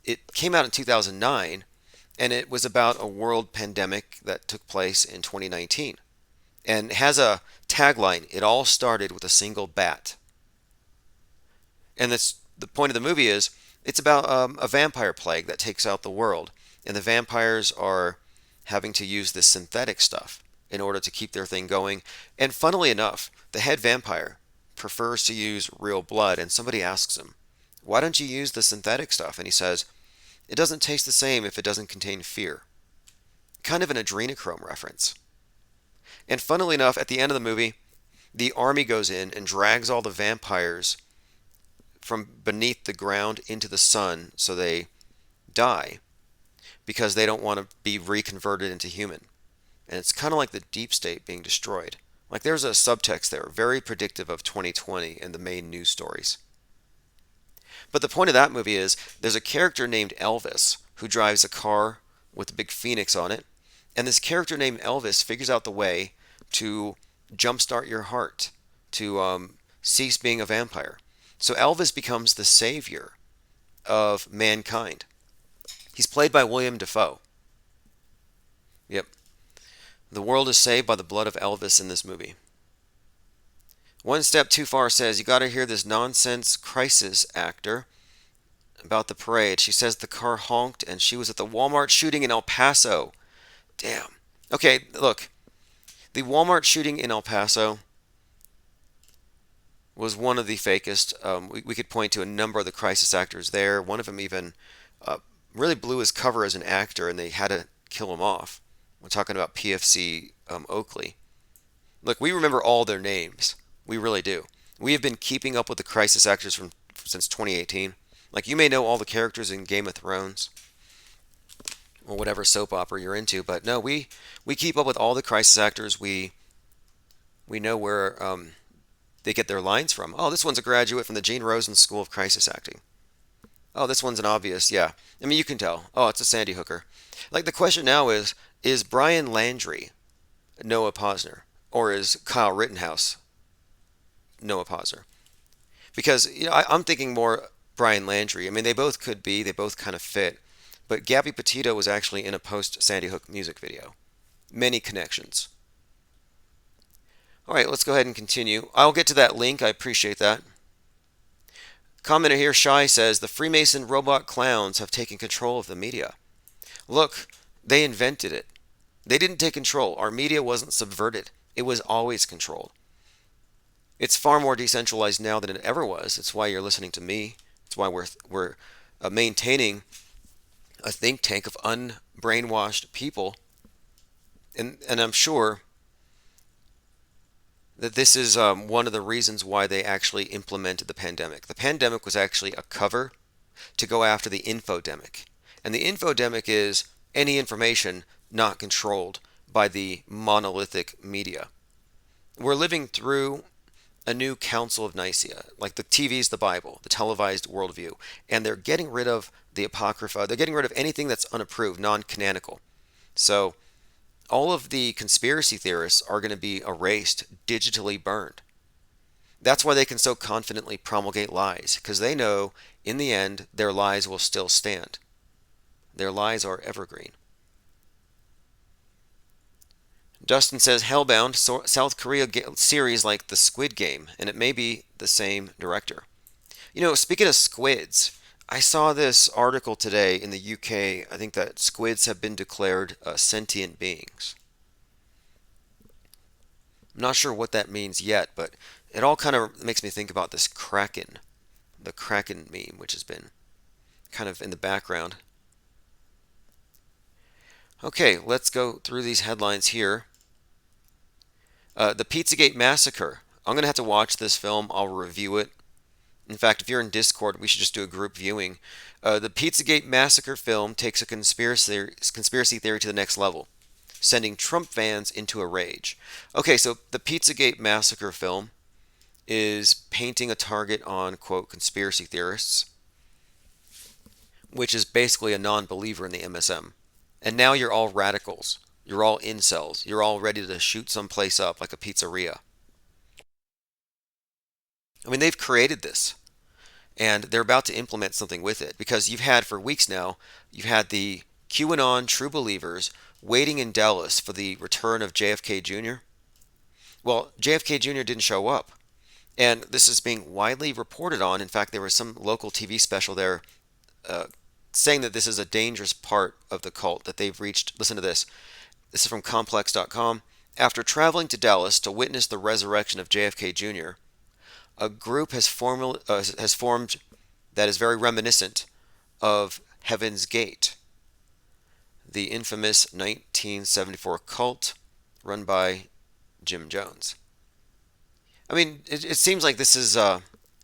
it came out in 2009, and it was about a world pandemic that took place in 2019. And has a tagline, it all started with a single bat. And the point of the movie is, it's about a vampire plague that takes out the world. And the vampires are having to use this synthetic stuff in order to keep their thing going. And funnily enough, the head vampire prefers to use real blood. And somebody asks him, why don't you use the synthetic stuff? And he says, it doesn't taste the same if it doesn't contain fear. Kind of an adrenochrome reference. And funnily enough, at the end of the movie, the army goes in and drags all the vampires from beneath the ground into the sun so they die because they don't want to be reconverted into human. And it's kind of like the deep state being destroyed. Like there's a subtext there, very predictive of 2020 and the main news stories. But the point of that movie is there's a character named Elvis who drives a car with a big phoenix on it. And this character named Elvis figures out the way to jumpstart your heart, to cease being a vampire. So Elvis becomes the savior of mankind. He's played by William Dafoe. Yep. The world is saved by the blood of Elvis in this movie. One Step Too Far says, you got to hear this nonsense crisis actor about the parade. She says the car honked and she was at the Walmart shooting in El Paso. Damn. Okay, look. The Walmart shooting in El Paso was one of the fakest. We could point to a number of the crisis actors there. One of them even really blew his cover as an actor, and they had to kill him off. We're talking about PFC Oakley. Look, we remember all their names. We really do. We have been keeping up with the crisis actors since 2018. Like, you may know all the characters in Game of Thrones. or whatever soap opera you're into. But no, we keep up with all the crisis actors. We know where they get their lines from. Oh, this one's a graduate from the Gene Rosen School of Crisis Acting. Oh, this one's an obvious, yeah. I mean, you can tell. Oh, it's a Sandy Hooker. Like, the question now is Brian Landry Noah Posner? Or is Kyle Rittenhouse Noah Posner? Because, I'm thinking more Brian Landry. I mean, they both could be. They both kind of fit. But Gabby Petito was actually in a post-Sandy Hook music video. Many connections. All right, let's go ahead and continue. I'll get to that link. I appreciate that. Commenter here, Shy, says, the Freemason robot clowns have taken control of the media. Look, they invented it. They didn't take control. Our media wasn't subverted. It was always controlled. It's far more decentralized now than it ever was. It's why you're listening to me. It's why we're maintaining a think tank of unbrainwashed people. And I'm sure that this is one of the reasons why they actually implemented the pandemic. The pandemic was actually a cover to go after the infodemic. And the infodemic is any information not controlled by the monolithic media. We're living through a new Council of Nicaea, like the TV's the Bible, the televised worldview, and they're getting rid of the Apocrypha. They're getting rid of anything that's unapproved, non-canonical. So all of the conspiracy theorists are going to be erased, digitally burned. That's why they can so confidently promulgate lies, because they know in the end their lies will still stand. Their lies are evergreen. Dustin says, Hellbound, South Korea series like the Squid Game, and it may be the same director. Speaking of squids, I saw this article today in the UK. I think that squids have been declared sentient beings. I'm not sure what that means yet, but it all kind of makes me think about this Kraken, the Kraken meme, which has been kind of in the background. Okay, let's go through these headlines here. The Pizzagate Massacre. I'm going to have to watch this film. I'll review it. In fact, if you're in Discord, we should just do a group viewing. The Pizzagate Massacre film takes a conspiracy theory to the next level, sending Trump fans into a rage. Okay, so the Pizzagate Massacre film is painting a target on, quote, conspiracy theorists, which is basically a non-believer in the MSM. And now you're all radicals. You're all incels. You're all ready to shoot someplace up like a pizzeria. I mean, they've created this. And they're about to implement something with it. Because you've had, for weeks now, you've had the QAnon true believers waiting in Dallas for the return of JFK Jr. Well, JFK Jr. didn't show up. And this is being widely reported on. In fact, there was some local TV special there saying that this is a dangerous part of the cult that they've reached. Listen to this. This is from complex.com. After traveling to Dallas to witness the resurrection of JFK Jr., a group has formed that is very reminiscent of Heaven's Gate, the infamous 1974 cult run by Jim Jones. I mean, it seems like this is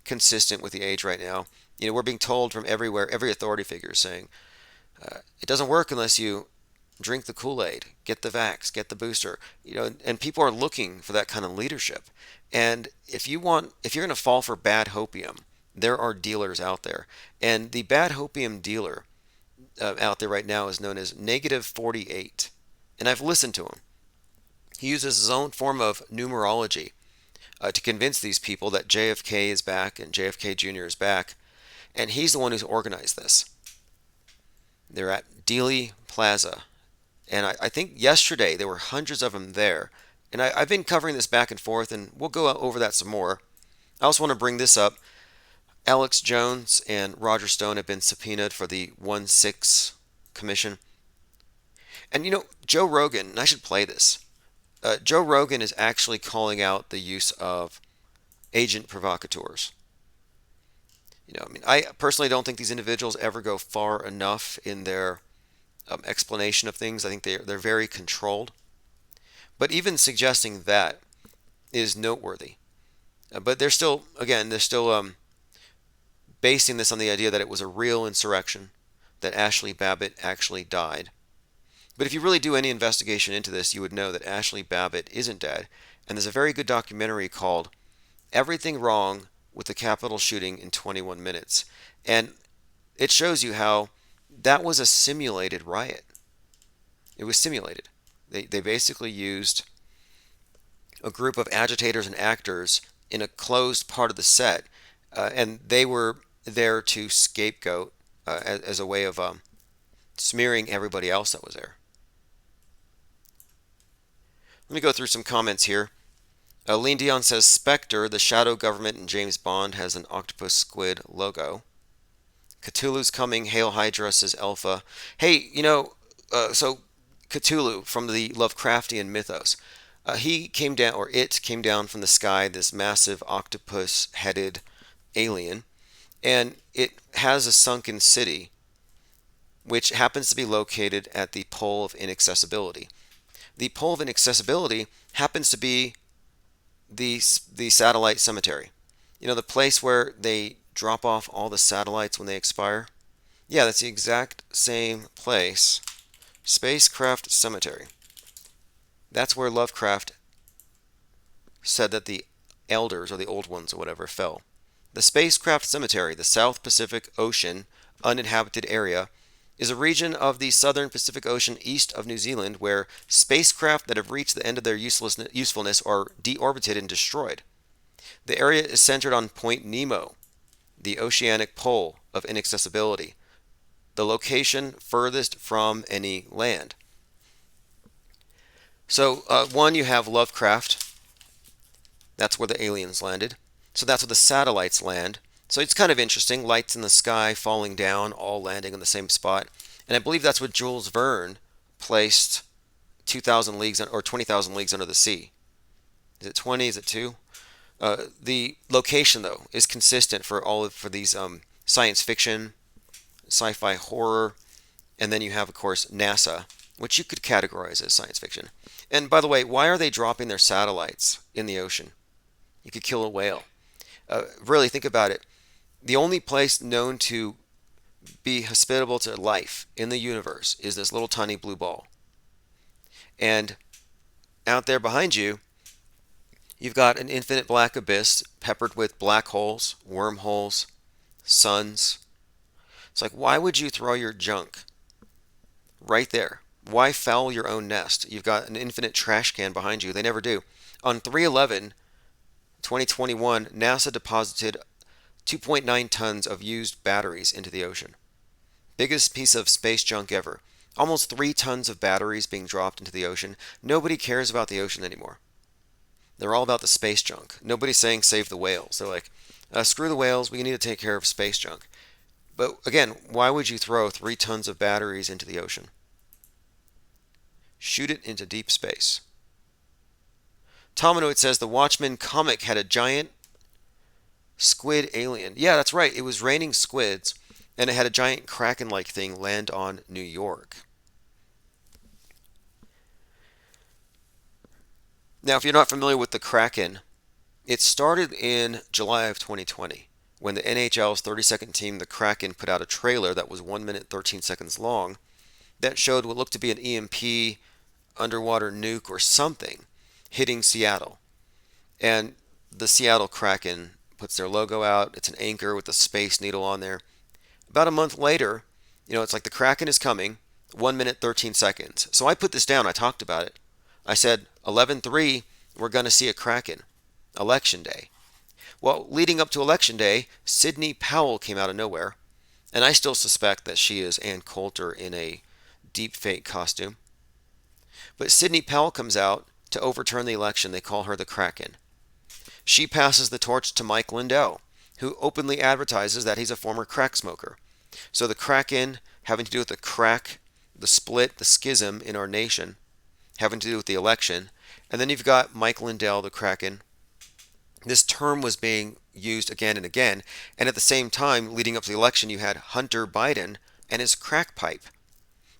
consistent with the age right now. We're being told from everywhere, every authority figure is saying, it doesn't work unless you drink the Kool-Aid, get the vax, get the booster. And people are looking for that kind of leadership. And if you're going to fall for bad hopium, there are dealers out there. And the bad hopium dealer out there right now is known as Negative 48. And I've listened to him. He uses his own form of numerology to convince these people that JFK is back and JFK Jr. is back. And he's the one who's organized this. They're at Dealey Plaza. And I think yesterday there were hundreds of them there. And I've been covering this back and forth, and we'll go over that some more. I also want to bring this up. Alex Jones and Roger Stone have been subpoenaed for the 1-6 Commission. And Joe Rogan, and I should play this. Joe Rogan is actually calling out the use of agent provocateurs. I personally don't think these individuals ever go far enough in their explanation of things. I think they're very controlled. But even suggesting that is noteworthy. But they're still basing this on the idea that it was a real insurrection, that Ashley Babbitt actually died. But if you really do any investigation into this, you would know that Ashley Babbitt isn't dead. And there's a very good documentary called Everything Wrong with the Capitol Shooting in 21 Minutes. And it shows you how that was a simulated riot. It was simulated. They basically used a group of agitators and actors in a closed part of the set, and they were there to scapegoat as a way of smearing everybody else that was there. Let me go through some comments here. Lean Dion says, Spectre, the shadow government in James Bond, has an octopus squid logo. Cthulhu's coming. Hail Hydra, says Alpha. Hey, so Cthulhu from the Lovecraftian mythos. He came down, or it came down from the sky, this massive octopus-headed alien, and it has a sunken city, which happens to be located at the Pole of Inaccessibility. The Pole of Inaccessibility happens to be the satellite cemetery. The place where they drop off all the satellites when they expire? Yeah, that's the exact same place. Spacecraft Cemetery. That's where Lovecraft said that the elders, or the old ones, or whatever, fell. The Spacecraft Cemetery, the South Pacific Ocean uninhabited area, is a region of the southern Pacific Ocean east of New Zealand where spacecraft that have reached the end of their usefulness are deorbited and destroyed. The area is centered on Point Nemo, the oceanic pole of inaccessibility, the location furthest from any land. So, one, you have Lovecraft. That's where the aliens landed. So that's where the satellites land. So it's kind of interesting. Lights in the sky falling down, all landing in the same spot. And I believe that's what Jules Verne placed 2,000 leagues or 20,000 leagues under the sea. Is it 20? Is it 2? The location, though, is consistent for these science fiction, sci-fi, horror, and then you have, of course, NASA, which you could categorize as science fiction. And by the way, why are they dropping their satellites in the ocean? You could kill a whale. Really, think about it. The only place known to be hospitable to life in the universe is this little tiny blue ball. And out there behind you, you've got an infinite black abyss peppered with black holes, wormholes, suns. It's like, why would you throw your junk right there? Why foul your own nest? You've got an infinite trash can behind you. They never do. On 3/11/2021, NASA deposited 2.9 tons of used batteries into the ocean. Biggest piece of space junk ever. Almost 3 tons of batteries being dropped into the ocean. Nobody cares about the ocean anymore. They're all about the space junk. Nobody's saying save the whales. They're like, screw the whales, we need to take care of space junk. But again, why would you throw 3 tons of batteries into the ocean? Shoot it into deep space. Tominoid says the Watchmen comic had a giant squid alien. Yeah, that's right. It was raining squids, and it had a giant kraken-like thing land on New York. Now, if you're not familiar with the Kraken, it started in July of 2020 when the NHL's 32nd team, the Kraken, put out a trailer that was 1 minute 13 seconds long that showed what looked to be an EMP, underwater nuke, or something hitting Seattle. And the Seattle Kraken puts their logo out. It's an anchor with a space needle on there. About a month later, it's like the Kraken is coming, 1 minute 13 seconds. So I put this down. I talked about it. I said 11/3, we're going to see a Kraken. Election day. Well, leading up to Election Day, Sidney Powell came out of nowhere, and I still suspect that she is Ann Coulter in a deep fake costume. But Sidney Powell comes out to overturn the election. They call her the Kraken. She passes the torch to Mike Lindell, who openly advertises that he's a former crack smoker. So the Kraken, having to do with the crack, the split, the schism in our nation, having to do with the election. And then you've got Mike Lindell, the Kraken. This term was being used again and again. And at the same time, leading up to the election, you had Hunter Biden and his crack pipe,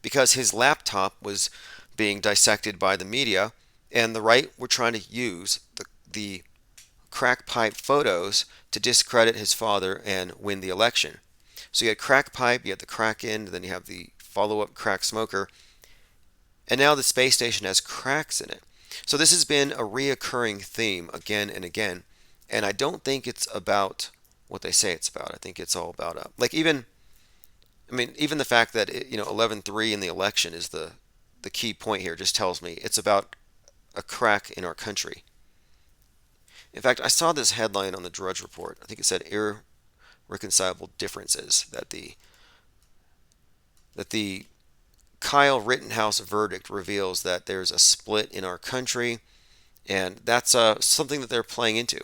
because his laptop was being dissected by the media, and the right were trying to use the crack pipe photos to discredit his father and win the election. So you had crack pipe, you had the Kraken, then you have the follow-up crack smoker. And now the space station has cracks in it. So this has been a reoccurring theme again and again. And I don't think it's about what they say it's about. I think it's all about, even the fact that, 11-3 in the election is the key point here just tells me it's about a crack in our country. In fact, I saw this headline on the Drudge Report. I think it said irreconcilable differences, that the Kyle Rittenhouse verdict reveals that there's a split in our country, and that's something that they're playing into.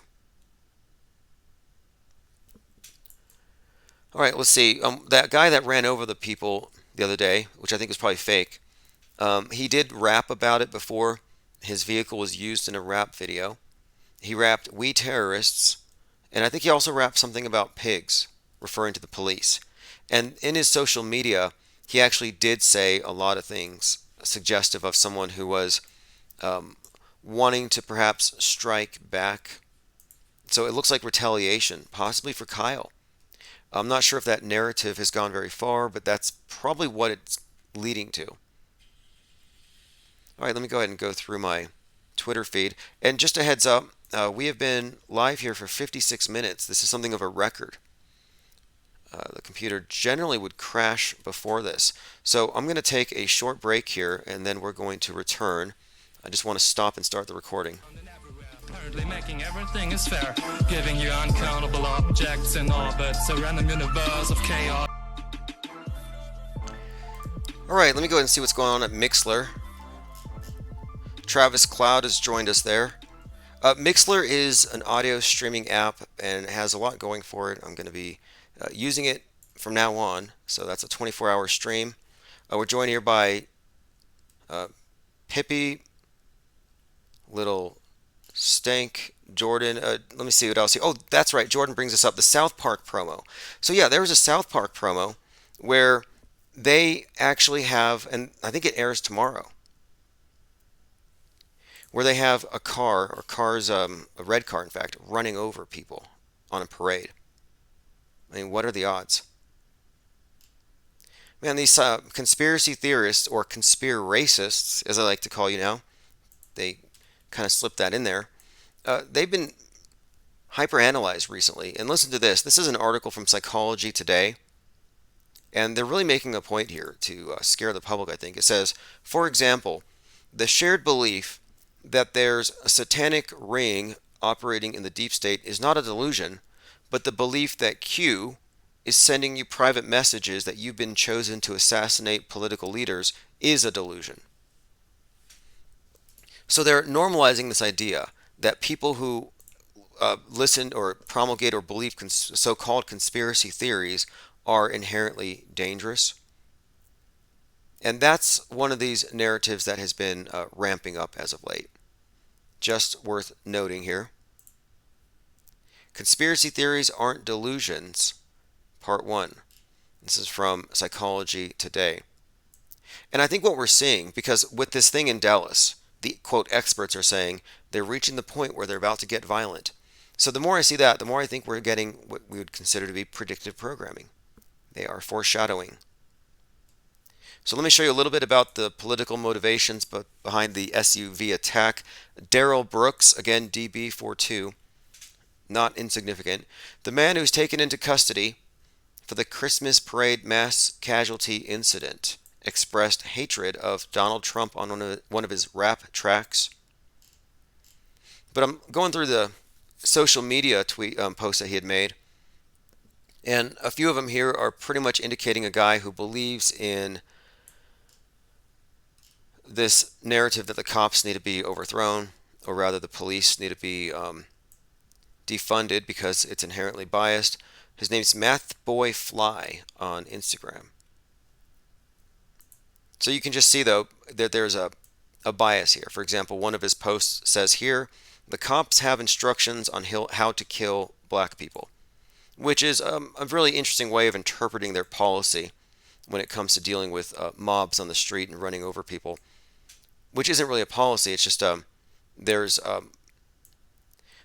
All right, let's see. That guy that ran over the people the other day, which I think was probably fake, he did rap about it before his vehicle was used in a rap video. He rapped, "We terrorists," and I think he also rapped something about pigs, referring to the police. And in his social media, he actually did say a lot of things suggestive of someone who was wanting to perhaps strike back. So it looks like retaliation, possibly for Kyle. I'm not sure if that narrative has gone very far, but that's probably what it's leading to. All right, let me go ahead and go through my Twitter feed. And just a heads up, we have been live here for 56 minutes. This is something of a record. The computer generally would crash before this. So I'm going to take a short break here, and then we're going to return. I just want to stop and start the recording. Apparently making everything is fair, giving you uncountable objects in orbits, a random universe of chaos. Alright, let me go ahead and see what's going on at Mixlr. Travis Cloud has joined us there. Mixlr is an audio streaming app and has a lot going for it. I'm going to be using it from now on, so that's a 24-hour stream. We're joined here by Pippi, Little Stank, Jordan. Let me see what else. Oh, that's right. Jordan brings us up the South Park promo. So yeah, there was a South Park promo where they actually have, and I think it airs tomorrow, where they have a car, or cars, a red car in fact, running over people on a parade. I mean, what are the odds? Man, these conspiracy theorists, or conspiracists, as I like to call you now, they kind of slipped that in there. They've been hyperanalyzed recently. And listen to this. This is an article from Psychology Today. And they're really making a point here to scare the public, I think. It says, for example, the shared belief that there's a satanic ring operating in the deep state is not a delusion, but the belief that Q is sending you private messages that you've been chosen to assassinate political leaders is a delusion. So they're normalizing this idea that people who listen or promulgate or believe so-called conspiracy theories are inherently dangerous. And that's one of these narratives that has been ramping up as of late. Just worth noting here. Conspiracy theories aren't delusions, part 1. This is from Psychology Today. And I think what we're seeing, because with this thing in Dallas, the quote experts are saying they're reaching the point where they're about to get violent. So the more I see that, the more I think we're getting what we would consider to be predictive programming. They are foreshadowing. So let me show you a little bit about the political motivations behind the SUV attack. Daryl Brooks, again DB42, not insignificant. The man who's taken into custody for the Christmas parade mass casualty incident expressed hatred of Donald Trump on one of his rap tracks. But I'm going through the social media tweet posts that he had made, and a few of them here are pretty much indicating a guy who believes in this narrative that the cops need to be overthrown, or rather the police need to be defunded because it's inherently biased. His name's MathBoyFly on Instagram. So you can just see, though, that there's a bias here. For example, one of his posts says here, the cops have instructions on how to kill black people, which is a really interesting way of interpreting their policy when it comes to dealing with mobs on the street and running over people, which isn't really a policy. It's just there is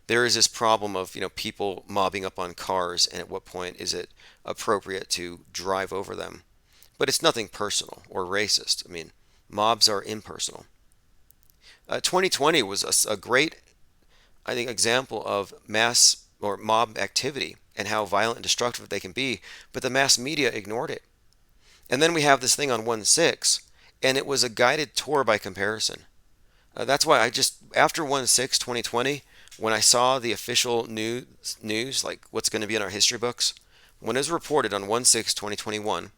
this problem of people mobbing up on cars, and at what point is it appropriate to drive over them? But it's nothing personal or racist. I mean, Mobs are impersonal. 2020 was a great, I think, example of mass or mob activity and how violent and destructive they can be, but the mass media ignored it. And then we have this thing on 1/6, and it was a guided tour by comparison. That's why after 1/6 2020, when I saw the official news, like what's going to be in our history books, when it was reported on 1/6 2021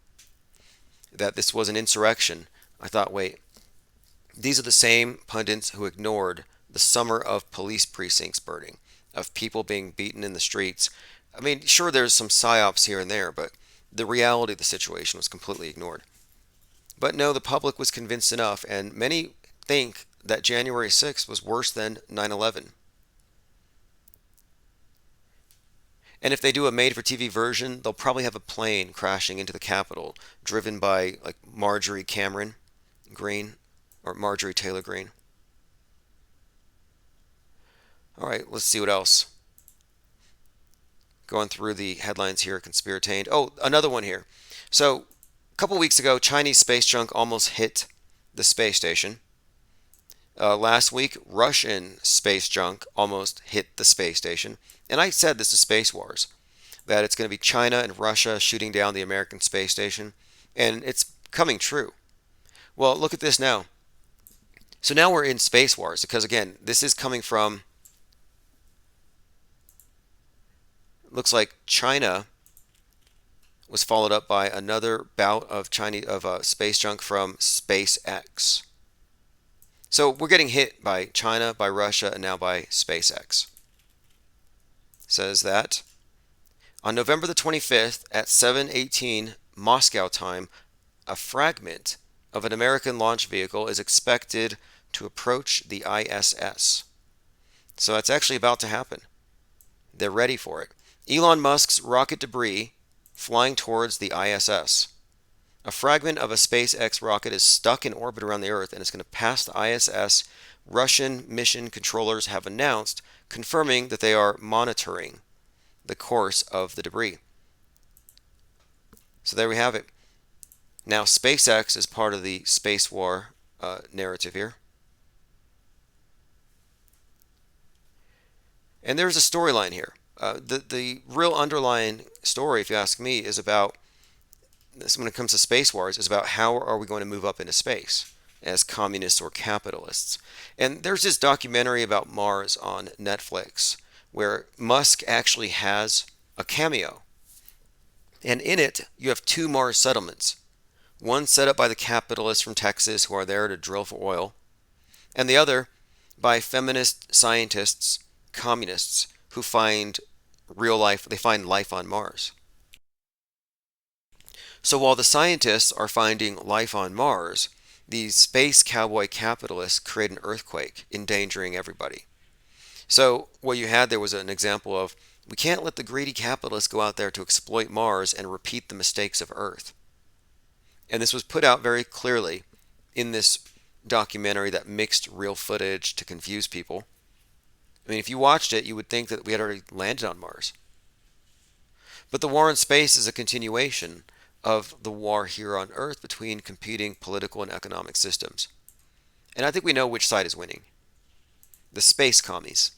that this was an insurrection, I thought, wait, these are the same pundits who ignored the summer of police precincts burning, of people being beaten in the streets. I mean, sure, there's some psyops here and there, but the reality of the situation was completely ignored. But no, the public was convinced enough, and many think that January 6th was worse than 9/11. And if they do a made-for-TV version, they'll probably have a plane crashing into the Capitol, driven by like Marjorie Cameron Green or Marjorie Taylor Greene. All right, let's see what else. Going through the headlines here, Conspiratained. Oh, another one here. So, a couple weeks ago, Chinese space junk almost hit the space station. Last week, Russian space junk almost hit the space station. And I said this is Space Wars, that it's going to be China and Russia shooting down the American space station. And it's coming true. Well, look at this now. So now we're in Space Wars because, again, this is coming from, looks like China was followed up by another bout of space junk from SpaceX. So we're getting hit by China, by Russia, and now by SpaceX. Says that on November the 25th at 7:18 Moscow time, a fragment of an American launch vehicle is expected to approach the ISS. So that's actually about to happen. They're ready for it. Elon Musk's rocket debris flying towards the ISS. A fragment of a SpaceX rocket is stuck in orbit around the Earth and it's going to pass the ISS. Russian mission controllers have announced, confirming that they are monitoring the course of the debris. So there we have it. Now SpaceX is part of the space war narrative here. And there's a storyline here. The real underlying story, if you ask me, is about this, when it comes to space wars, is about how are we going to move up into space as communists or capitalists. And there's this documentary about Mars on Netflix where Musk actually has a cameo. And in it, you have two Mars settlements. One set up by the capitalists from Texas who are there to drill for oil, and the other by feminist scientists, communists, who find life on Mars. So while the scientists are finding life on Mars, these space cowboy capitalists create an earthquake, endangering everybody. So what you had there was an example of, we can't let the greedy capitalists go out there to exploit Mars and repeat the mistakes of Earth. And this was put out very clearly in this documentary that mixed real footage to confuse people. I mean, if you watched it, you would think that we had already landed on Mars. But the war in space is a continuation of the war here on Earth between competing political and economic systems. And I think we know which side is winning. The space commies.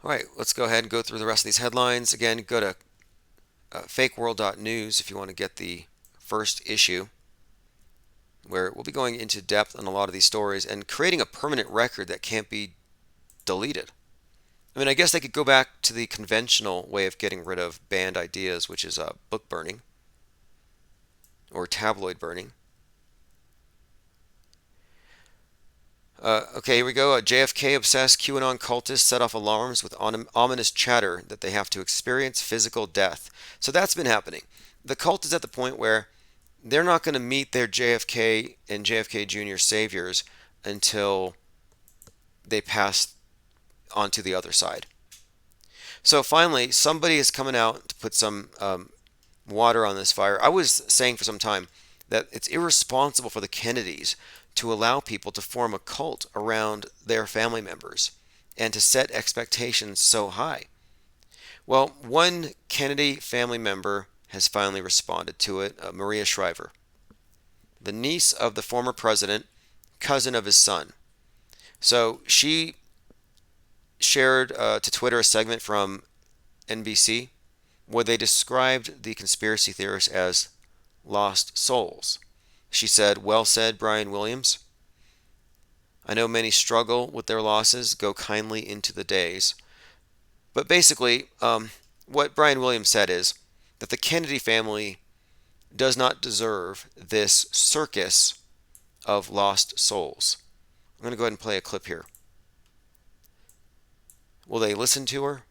All right, let's go ahead and go through the rest of these headlines. Again, go to fakeworld.news if you want to get the first issue, where we'll be going into depth on a lot of these stories and creating a permanent record that can't be deleted. I mean, I guess they could go back to the conventional way of getting rid of banned ideas, which is book burning or tabloid burning. Okay, here we go. A JFK-obsessed QAnon cultist set off alarms with ominous chatter that they have to experience physical death. So that's been happening. The cult is at the point where they're not going to meet their JFK and JFK Jr. saviors until they pass onto the other side. So finally, somebody is coming out to put some water on this fire. I was saying for some time that it's irresponsible for the Kennedys to allow people to form a cult around their family members and to set expectations so high. Well, one Kennedy family member has finally responded to it, Maria Shriver. the niece of the former president, cousin of his son. So she shared to Twitter a segment from NBC where they described the conspiracy theorists as lost souls. She said, "Well said, Brian Williams. I know many struggle with their losses. Go kindly into the days." But basically, what Brian Williams said is that the Kennedy family does not deserve this circus of lost souls. I'm going to go ahead and play a clip here. Will they listen to her?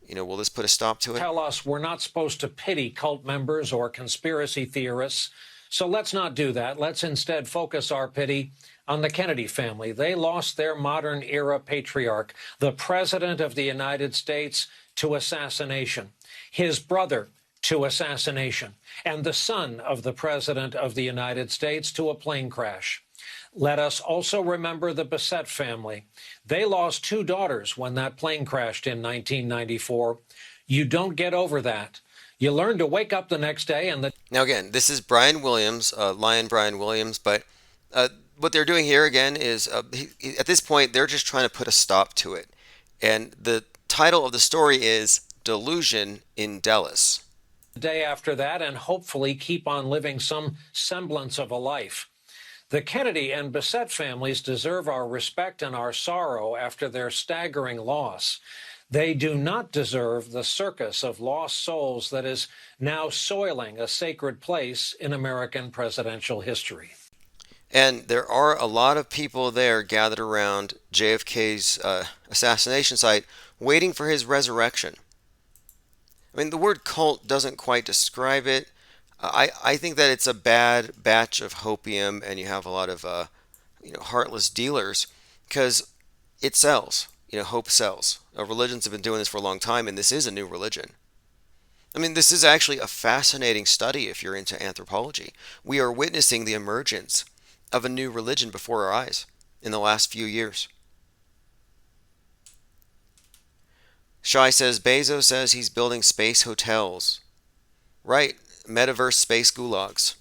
Will this put a stop to it? Tell us we're not supposed to pity cult members or conspiracy theorists. So let's not do that. Let's instead focus our pity on the Kennedy family. They lost their modern era patriarch, the President of the United States, to assassination, his brother to assassination, and the son of the President of the United States to a plane crash. Let us also remember the Bassett family. They lost 2 daughters when that plane crashed in 1994. You don't get over that. You learn to wake up the next day and Now again, this is Brian Williams, Lion Brian Williams, but what they're doing here again is, at this point, they're just trying to put a stop to it. And the title of the story is Delusion in Dallas. the day after that, and hopefully keep on living some semblance of a life. The Kennedy and Bassett families deserve our respect and our sorrow after their staggering loss. They do not deserve the circus of lost souls that is now soiling a sacred place in American presidential history. And there are a lot of people there gathered around JFK's assassination site waiting for his resurrection. I mean, the word cult doesn't quite describe it. I think that it's a bad batch of hopium, and you have a lot of heartless dealers, because it sells. Hope sells. Religions have been doing this for a long time, and this is a new religion. I mean, this is actually a fascinating study if you're into anthropology. We are witnessing the emergence of a new religion before our eyes in the last few years. Shai says, Bezos says he's building space hotels. Right, metaverse space gulags.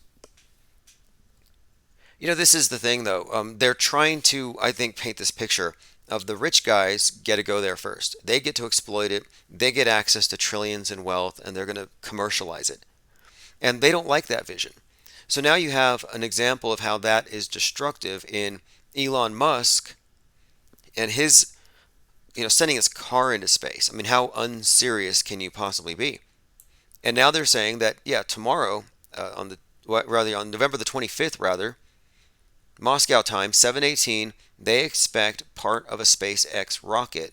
This is the thing, though. They're trying to, I think, paint this picture of the rich guys get to go there first. They get to exploit it. They get access to trillions in wealth, and they're going to commercialize it. And they don't like that vision. So now you have an example of how that is destructive in Elon Musk and his, sending his car into space. I mean, how unserious can you possibly be? And now they're saying that, tomorrow, on November the 25th, Moscow time, 7:18, they expect part of a SpaceX rocket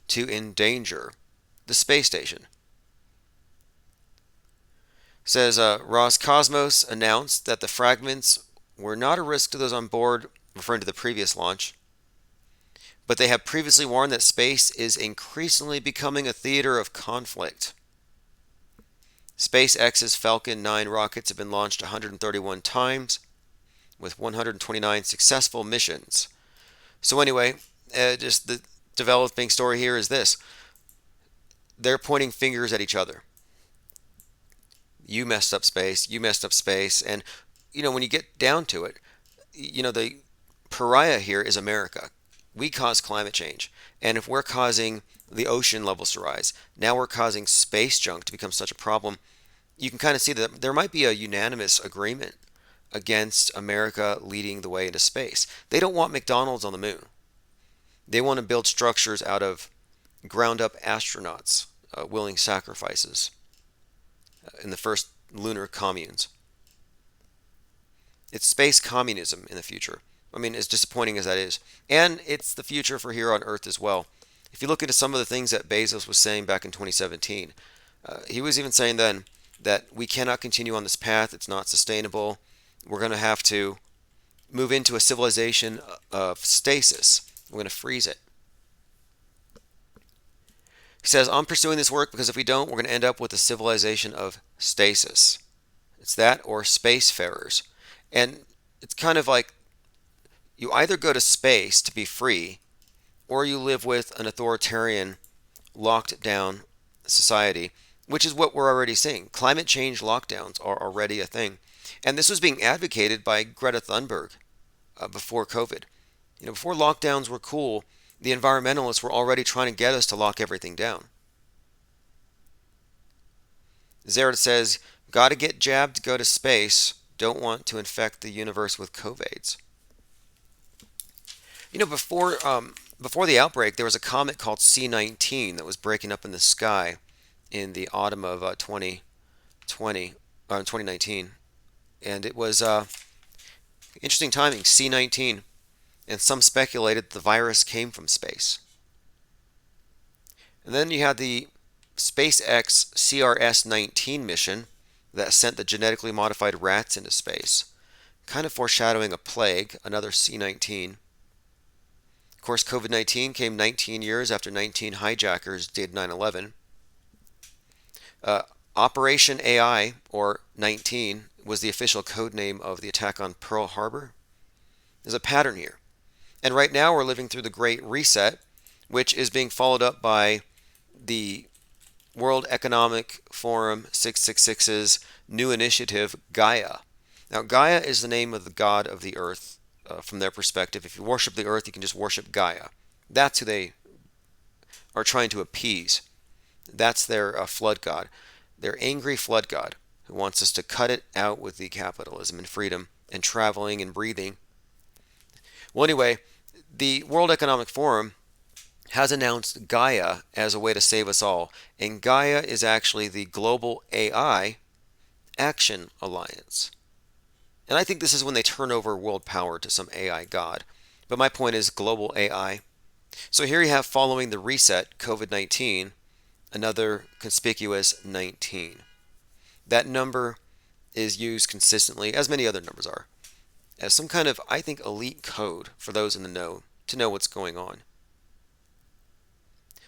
to endanger the space station. Says Roscosmos announced that the fragments were not a risk to those on board, referring to the previous launch, but they have previously warned that space is increasingly becoming a theater of conflict. SpaceX's Falcon 9 rockets have been launched 131 times, with 129 successful missions. So anyway, just the developing story here is this. They're pointing fingers at each other. You messed up space, you messed up space, and when you get down to it, the pariah here is America. We cause climate change, and if we're causing the ocean levels to rise, now we're causing space junk to become such a problem. You can kind of see that there might be a unanimous agreement against America leading the way into space. They don't want McDonald's on the moon. They want to build structures out of ground-up astronauts, willing sacrifices in the first lunar communes. It's space communism in the future. I mean, as disappointing as that is. And it's the future for here on Earth as well. If you look into some of the things that Bezos was saying back in 2017, he was even saying then that we cannot continue on this path. It's not sustainable. We're going to have to move into a civilization of stasis. We're going to freeze it. He says, I'm pursuing this work because if we don't, we're going to end up with a civilization of stasis. It's that or spacefarers. And it's kind of like you either go to space to be free, or you live with an authoritarian, locked down society, which is what we're already seeing. Climate change lockdowns are already a thing. And this was being advocated by Greta Thunberg before COVID. Before lockdowns were cool, the environmentalists were already trying to get us to lock everything down. Zared says, gotta get jabbed to go to space. Don't want to infect the universe with COVIDs. Before the outbreak, there was a comet called C-19 that was breaking up in the sky in the autumn of 2019. And it was interesting timing, C-19. And some speculated the virus came from space. And then you had the SpaceX CRS-19 mission that sent the genetically modified rats into space, kind of foreshadowing a plague, another C-19. Of course, COVID-19 came 19 years after 19 hijackers did 9/11. Operation AI, or 19, was the official code name of the attack on Pearl Harbor. There's a pattern here. And right now we're living through the Great Reset, which is being followed up by the World Economic Forum 666's new initiative, Gaia. Now, Gaia is the name of the god of the earth from their perspective. If you worship the earth, you can just worship Gaia. That's who they are trying to appease. That's their flood god, their angry flood god who wants us to cut it out with the capitalism and freedom and traveling and breathing. Well, anyway, the World Economic Forum has announced Gaia as a way to save us all. And Gaia is actually the Global AI Action Alliance. And I think this is when they turn over world power to some AI god. But my point is global AI. So here you have, following the reset, COVID-19, another conspicuous 19. That number is used consistently, as many other numbers are, as some kind of, I think, elite code for those in the know to know what's going on.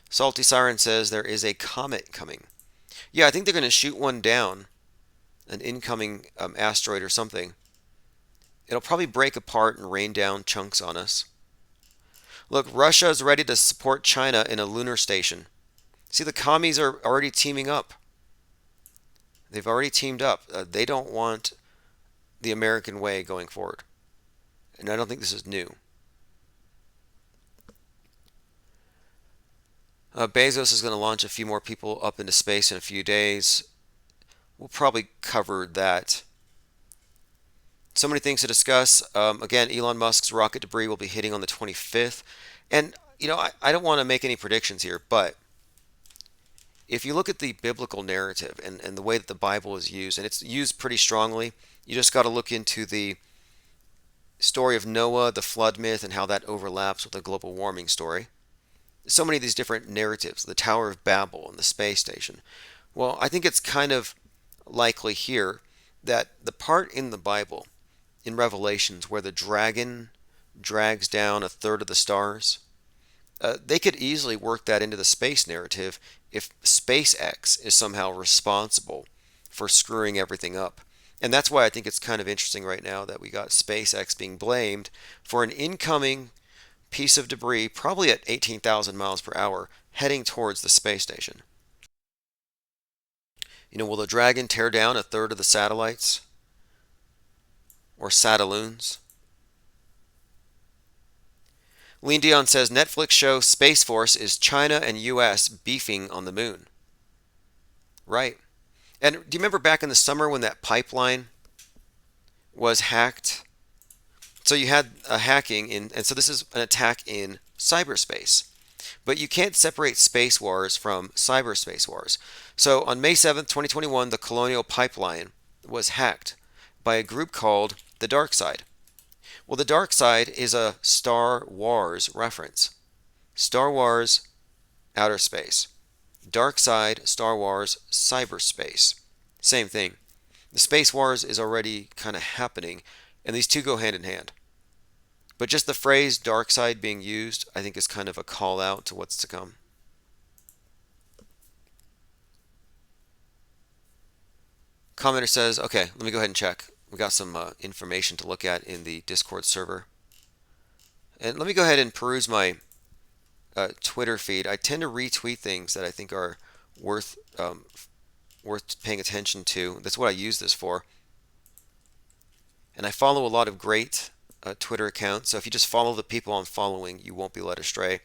Salty Siren says there is a comet coming. Yeah, I think they're going to shoot one down, an incoming asteroid or something. It'll probably break apart and rain down chunks on us. Look, Russia is ready to support China in a lunar station. See, the commies are already teaming up. They've already teamed up. They don't want the American way going forward. And I don't think this is new. Bezos is going to launch a few more people up into space in a few days. We'll probably cover that. So many things to discuss. Again, Elon Musk's rocket debris will be hitting on the 25th. And, I don't want to make any predictions here, but if you look at the biblical narrative and the way that the Bible is used, and it's used pretty strongly, you just got to look into the story of Noah, the flood myth, and how that overlaps with the global warming story. So many of these different narratives, the Tower of Babel and the space station. Well, I think it's kind of likely here that the part in the Bible, in Revelations, where the dragon drags down a third of the stars, they could easily work that into the space narrative if SpaceX is somehow responsible for screwing everything up. And that's why I think it's kind of interesting right now that we got SpaceX being blamed for an incoming piece of debris, probably at 18,000 miles per hour, heading towards the space station. Will the Dragon tear down a third of the satellites? Or satelloons? Lean Dion says Netflix show Space Force is China and US beefing on the moon. Right. And do you remember back in the summer when that pipeline was hacked? So you had a hacking and so this is an attack in cyberspace. But you can't separate space wars from cyberspace wars. So on May 7th, 2021, the Colonial Pipeline was hacked by a group called the Dark Side. Well, the Dark Side is a Star Wars reference. Star Wars, outer space. Dark Side, Star Wars, cyberspace. Same thing. The Space Wars is already kind of happening, and these two go hand in hand. But just the phrase dark side being used, I think, is kind of a call out to what's to come. Commenter says, okay, let me go ahead and check. We got some information to look at in the Discord server. And let me go ahead and peruse my Twitter feed. I tend to retweet things that I think are worth paying attention to. That's what I use this for. And I follow a lot of great Twitter accounts. So if you just follow the people I'm following, you won't be led astray.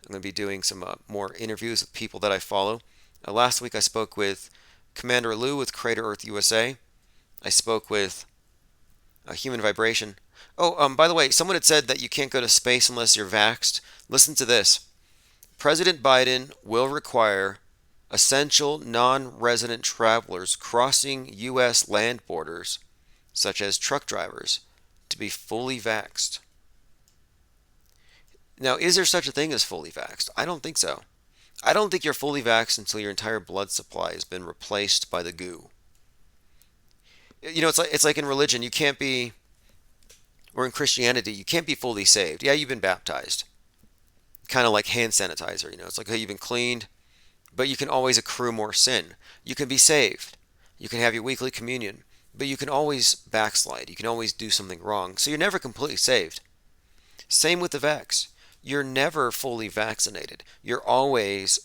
I'm going to be doing some more interviews with people that I follow. Last week I spoke with Commander Lou with Crater Earth USA. I spoke with Human Vibration. Oh, by the way, someone had said that you can't go to space unless you're vaxxed. Listen to this. President Biden will require essential non-resident travelers crossing U.S. land borders, such as truck drivers, to be fully vaxxed. Now, is there such a thing as fully vaxxed? I don't think so. I don't think you're fully vaxxed until your entire blood supply has been replaced by the goo. You know, it's like in religion, you can't be, or in Christianity, you can't be fully saved. Yeah, you've been baptized. Kind of like hand sanitizer, you know, it's like, hey, you've been cleaned, but you can always accrue more sin. You can be saved. You can have your weekly communion, but you can always backslide. You can always do something wrong. So you're never completely saved. Same with the vax. You're never fully vaccinated. You're always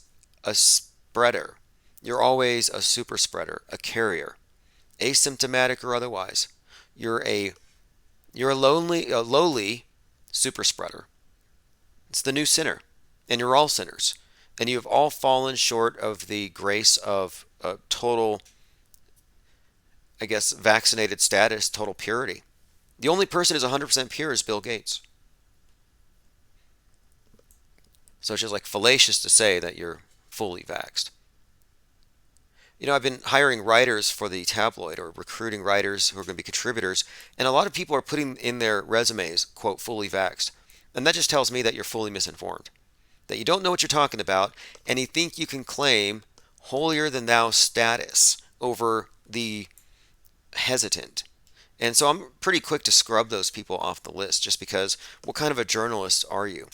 a spreader. You're always a super spreader, a carrier, asymptomatic or otherwise. You're a lowly super spreader. It's the new sinner, and you're all sinners, and you have all fallen short of the grace of total, I guess, vaccinated status, total purity. The only person who's 100% pure is Bill Gates. So it's just like fallacious to say that you're fully vaxxed. You know, I've been hiring writers for the tabloid, or recruiting writers who are going to be contributors, and a lot of people are putting in their resumes, quote, fully vaxxed. And that just tells me that you're fully misinformed, that you don't know what you're talking about, and you think you can claim holier than thou status over the hesitant. And so I'm pretty quick to scrub those people off the list, just because what kind of a journalist are you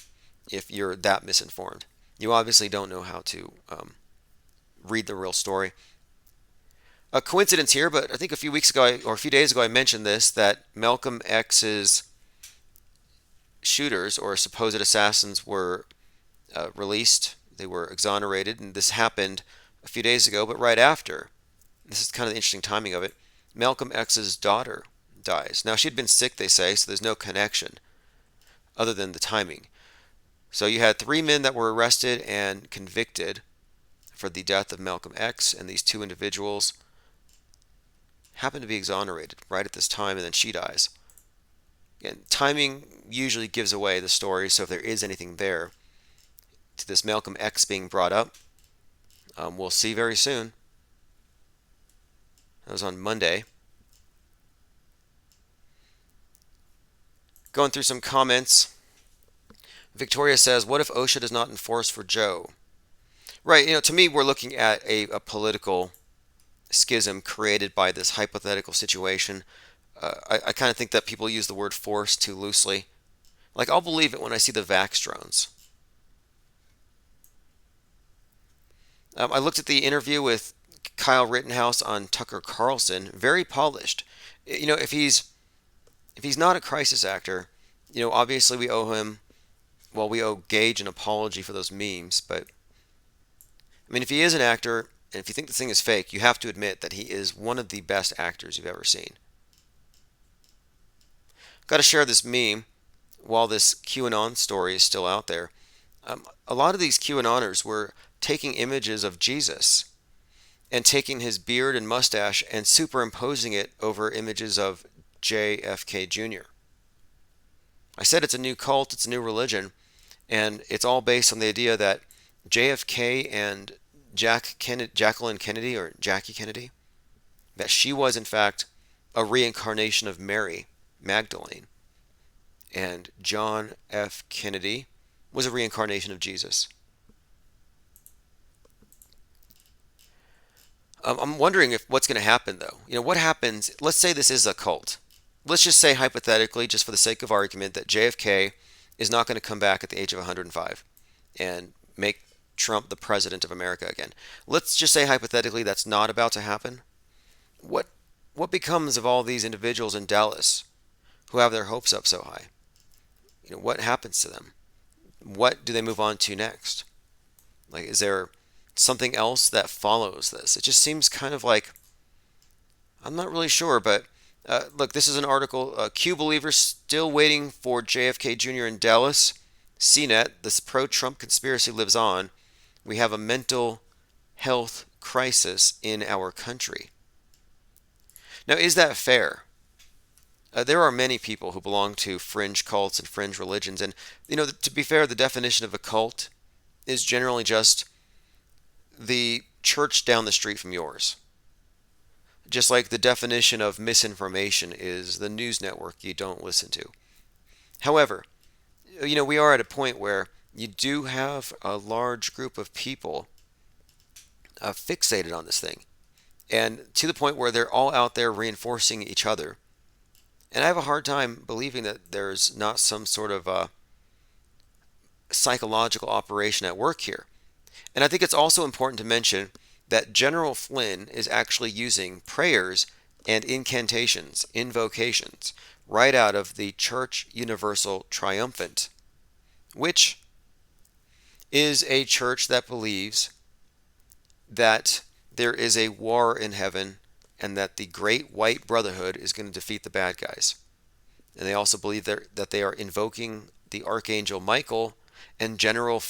if you're that misinformed? You obviously don't know how to read the real story. A coincidence here, but I think a few weeks ago, or a few days ago, I mentioned this, that Malcolm X's shooters, or supposed assassins, were released. They were exonerated, and this happened a few days ago, but right after, this is kind of the interesting timing of it, Malcolm X's daughter dies. Now, she'd been sick, they say, so there's no connection other than the timing. So you had 3 men that were arrested and convicted for the death of Malcolm X, and these 2 individuals happened to be exonerated right at this time, and then she dies. Again, timing usually gives away the story, so if there is anything there to this Malcolm X being brought up, we'll see very soon. That was on Monday. Going through some comments. Victoria says, what if OSHA does not enforce for Joe? Right, you know, to me, we're looking at a political schism created by this hypothetical situation. I kind of think that people use the word force too loosely. Like, I'll believe it when I see the Vax drones. I looked at the interview with Kyle Rittenhouse on Tucker Carlson, very polished. You know, if he's not a crisis actor, you know, obviously we owe Gage an apology for those memes, but I mean, if he is an actor, and if you think this thing is fake, you have to admit that he is one of the best actors you've ever seen. Got to share this meme while this QAnon story is still out there. A lot of these QAnoners were taking images of Jesus and taking his beard and mustache and superimposing it over images of JFK Jr. I said it's a new cult, it's a new religion, and it's all based on the idea that JFK and Jacqueline Kennedy, or Jackie Kennedy, that she was in fact a reincarnation of Mary Magdalene, and John F. Kennedy was a reincarnation of Jesus. I'm wondering if what's going to happen, though. You know, what happens, let's say this is a cult. Let's just say hypothetically, just for the sake of argument, that JFK is not going to come back at the age of 105 and make Trump the president of America again. Let's just say hypothetically that's not about to happen. What becomes of all these individuals in Dallas who have their hopes up so high? You know, what happens to them? What do they move on to next? Like, is there something else that follows this? It just seems kind of like, I'm not really sure, but Look, this is an article. Q believers still waiting for JFK Jr. in Dallas. CNET, this pro-Trump conspiracy lives on. We have a mental health crisis in our country. Now, is that fair? There are many people who belong to fringe cults and fringe religions, and to be fair, the definition of a cult is generally just the church down the street from yours. Just like the definition of misinformation is the news network you don't listen to. However, we are at a point where you do have a large group of people fixated on this thing, and to the point where they're all out there reinforcing each other. And I have a hard time believing that there's not some sort of psychological operation at work here. And I think it's also important to mention that General Flynn is actually using prayers and incantations, invocations, right out of the Church Universal Triumphant, which is a church that believes that there is a war in heaven and that the Great White Brotherhood is going to defeat the bad guys. And they also believe that they are invoking the Archangel Michael, and General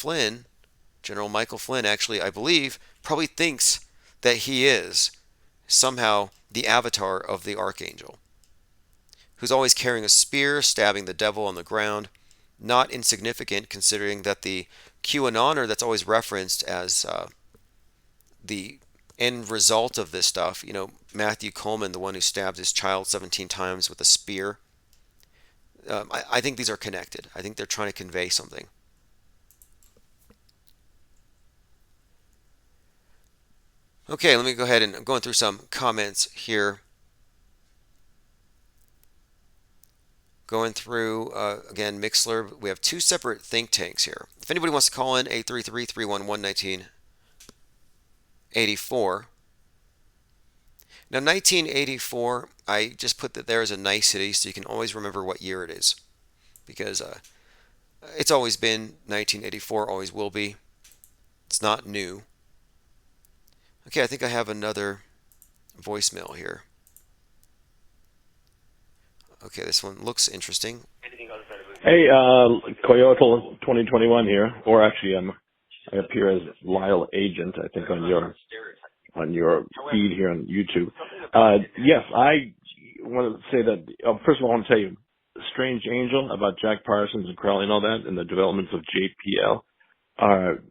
Michael Flynn, actually, I believe, probably thinks that he is somehow the avatar of the Archangel, who's always carrying a spear, stabbing the devil on the ground. Not insignificant, considering that the QAnoner that's always referenced as the end result of this stuff, Matthew Coleman, the one who stabbed his child 17 times with a spear, I think these are connected. I think they're trying to convey something. Okay, let me go ahead and I'm going through some comments here. Going through, again, Mixler. We have two separate think tanks here. If anybody wants to call in, 833-311-1984. Now, 1984, I just put that there as a nicety so you can always remember what year it is. Because it's always been 1984, always will be. It's not new. Okay, I think I have another voicemail here. Okay, this one looks interesting. Hey, Coyote 2021 here, or actually I appear as Lyle Agent, I think, on your feed here on YouTube. Yes, I want to say that, first of all, I want to tell you, Strange Angel about Jack Parsons and Crowley and all that, and the developments of JPL are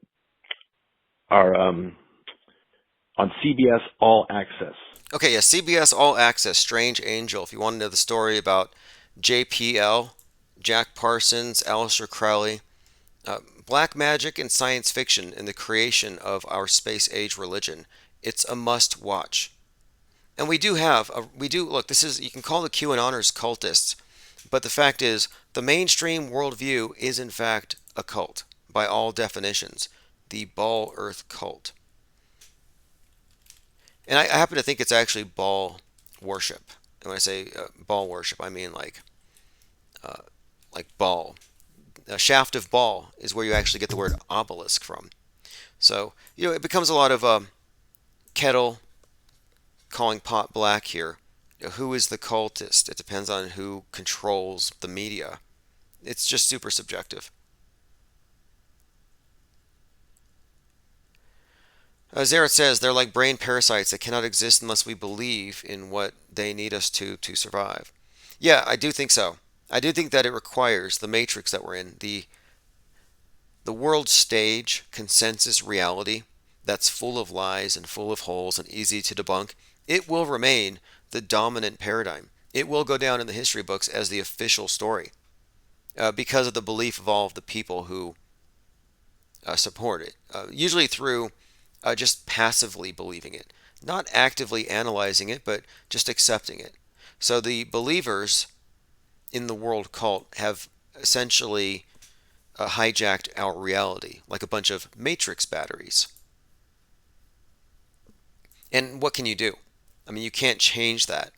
on CBS All Access. Okay, yeah, CBS All Access, Strange Angel. If you want to know the story about JPL, Jack Parsons, Aleister Crowley, black magic and science fiction in the creation of our space age religion, it's a must watch. And we do look, this is, you can call the QAnoners cultists, but the fact is, the mainstream worldview is in fact a cult, by all definitions, the Ball Earth cult. And I happen to think it's actually Baal worship. And when I say Baal worship, I mean like Baal. A shaft of Baal is where you actually get the word obelisk from. So, it becomes a lot of kettle calling pot black here. Who is the cultist? It depends on who controls the media. It's just super subjective. Zaret says they're like brain parasites that cannot exist unless we believe in what they need us to survive. Yeah, I do think so. I do think that it requires the matrix that we're in, the world stage consensus reality that's full of lies and full of holes and easy to debunk. It will remain the dominant paradigm. It will go down in the history books as the official story because of the belief of all of the people who support it, usually through just passively believing it, not actively analyzing it, but just accepting it. So the believers in the world cult have essentially hijacked our reality like a bunch of matrix batteries. And what can you do? I mean, you can't change that.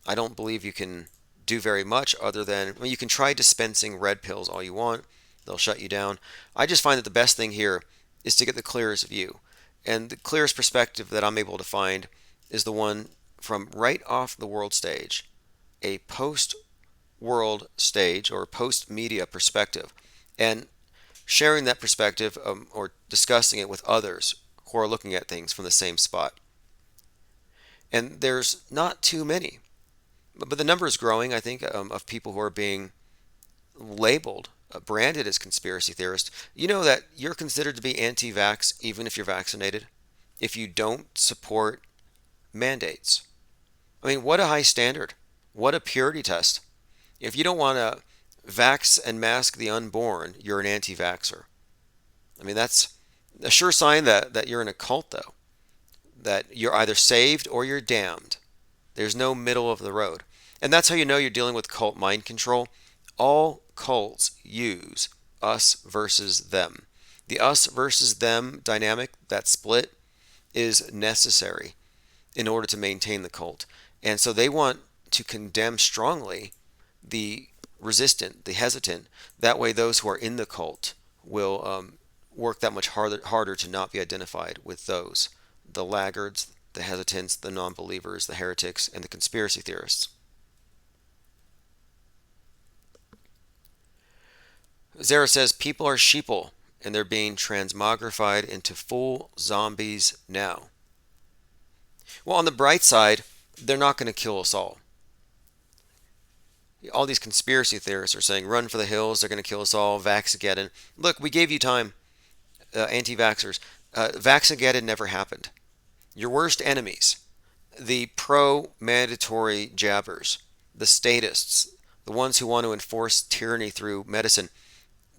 I don't believe you can do very much other than, you can try dispensing red pills all you want. They'll shut you down. I just find that the best thing here is to get the clearest view. And the clearest perspective that I'm able to find is the one from right off the world stage. a post-world stage or post-media perspective and sharing that perspective or discussing it with others who are looking at things from the same spot. And there's not too many, but the number is growing, I think, of people who are being labeled, branded as conspiracy theorists. You know that you're considered to be anti-vax even if you're vaccinated, if you don't support mandates. I mean, what a high standard. What a purity test. If you don't want to vax and mask the unborn, you're an anti-vaxxer. I mean, that's a sure sign that you're in a cult, though, that you're either saved or you're damned. There's no middle of the road. And that's how you know you're dealing with cult mind control. All cults use us versus them. The us versus them dynamic, that split, is necessary in order to maintain the cult. And so they want to condemn strongly the resistant, the hesitant. That way those who are in the cult will work that much harder to not be identified with those, the laggards, the hesitants, the non-believers, the heretics, and the conspiracy theorists. Zara says, people are sheeple, and they're being transmogrified into full zombies now. Well, on the bright side, they're not going to kill us all. All these conspiracy theorists are saying, run for the hills, they're going to kill us all, Vaxageddon. Look, we gave you time, anti-vaxxers. Vaxageddon never happened. Your worst enemies, the pro-mandatory jabbers, the statists, the ones who want to enforce tyranny through medicine,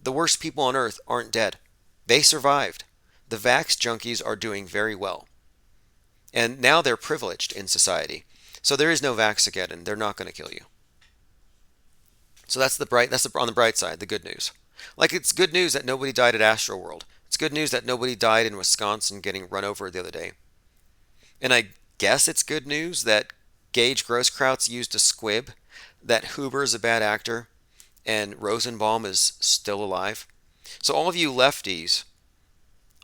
the worst people on earth aren't dead. They survived. The vax junkies are doing very well. And now they're privileged in society. So there is no Vaxageddon. They're not going to kill you. So that's on the bright side, the good news. Like, it's good news that nobody died at Astroworld. It's good news that nobody died in Wisconsin getting run over the other day. And I guess it's good news that Gage Groskraut's used a squib, that Huber's a bad actor, and Rosenbaum is still alive. So all of you lefties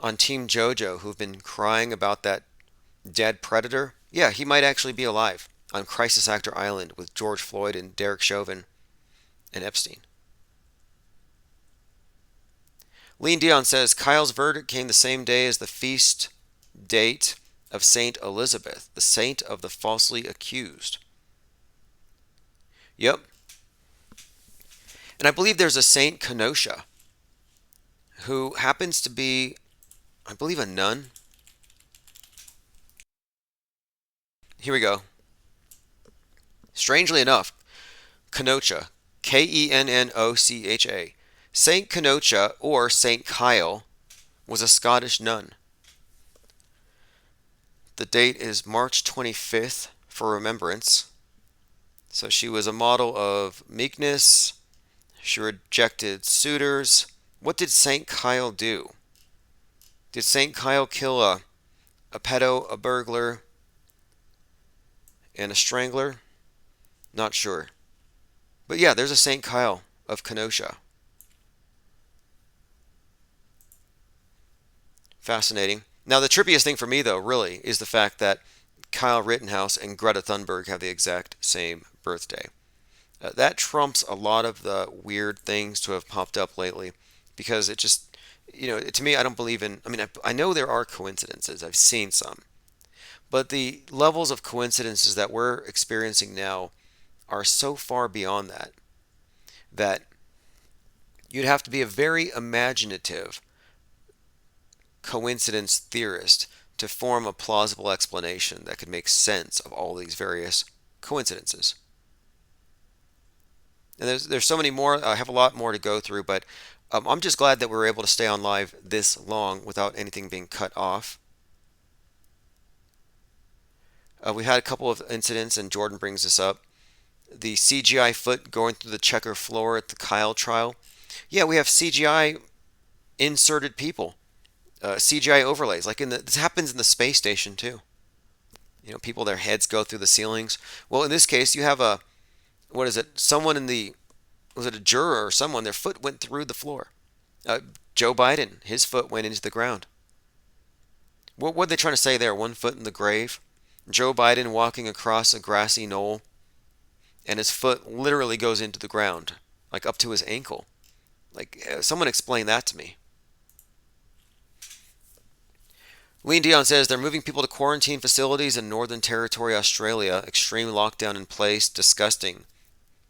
on Team JoJo who've been crying about that dead predator, yeah, he might actually be alive on Crisis Actor Island with George Floyd and Derek Chauvin and Epstein. Lean Dion says, Kyle's verdict came the same day as the feast date of Saint Elizabeth, the saint of the falsely accused. Yep. And I believe there's a Saint Kenosha who happens to be, I believe, a nun. Here we go. Strangely enough, Kenosha, Kennocha, Saint Kenosha, or Saint Kyle, was a Scottish nun. The date is March 25th for remembrance. So she was a model of meekness. She rejected suitors. What did Saint Kyle do? Did Saint Kyle kill a pedo, a burglar, and a strangler? Not sure. But yeah, there's a Saint Kyle of Kenosha. Fascinating. Now, the trippiest thing for me, though, really, is the fact that Kyle Rittenhouse and Greta Thunberg have the exact same birthday. That trumps a lot of the weird things to have popped up lately, because it just, to me, I don't believe in, I know there are coincidences. I've seen some. But the levels of coincidences that we're experiencing now are so far beyond that you'd have to be a very imaginative coincidence theorist to form a plausible explanation that could make sense of all these various coincidences. And there's so many more. I have a lot more to go through, but I'm just glad that we were able to stay on live this long without anything being cut off. We had a couple of incidents, and Jordan brings this up. The CGI foot going through the checker floor at the Kyle trial. Yeah, we have CGI inserted people. CGI overlays. This happens in the space station too. People, their heads go through the ceilings. Well, in this case, you have someone was it a juror or someone, their foot went through the floor. Joe Biden, his foot went into the ground. What are they trying to say there? 1 foot in the grave? Joe Biden walking across a grassy knoll and his foot literally goes into the ground, like up to his ankle. Like, someone explain that to me. Lean Dion says they're moving people to quarantine facilities in Northern Territory, Australia. Extreme lockdown in place. Disgusting.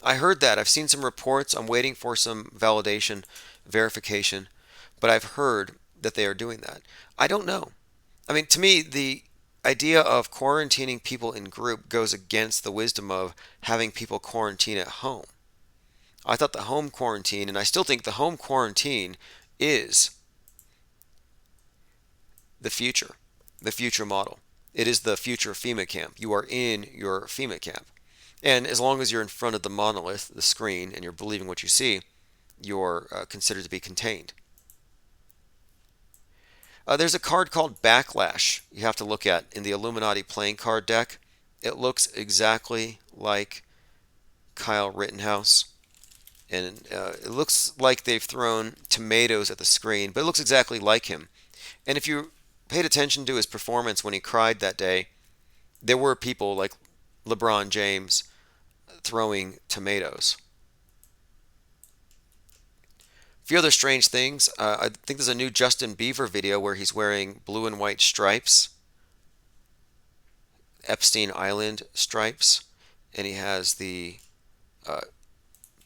I heard that. I've seen some reports. I'm waiting for some verification, but I've heard that they are doing that. I don't know. I mean, to me, the idea of quarantining people in group goes against the wisdom of having people quarantine at home. I thought the home quarantine, and I still think the home quarantine is the future model. It is the future FEMA camp. You are in your FEMA camp. And as long as you're in front of the monolith, the screen, and you're believing what you see, you're considered to be contained. There's a card called Backlash you have to look at in the Illuminati playing card deck. It looks exactly like Kyle Rittenhouse. And it looks like they've thrown tomatoes at the screen, but it looks exactly like him. And if you paid attention to his performance when he cried that day, there were people like LeBron James throwing tomatoes. A few other strange things. I think there's a new Justin Bieber video where he's wearing blue and white stripes, Epstein Island stripes, and he has the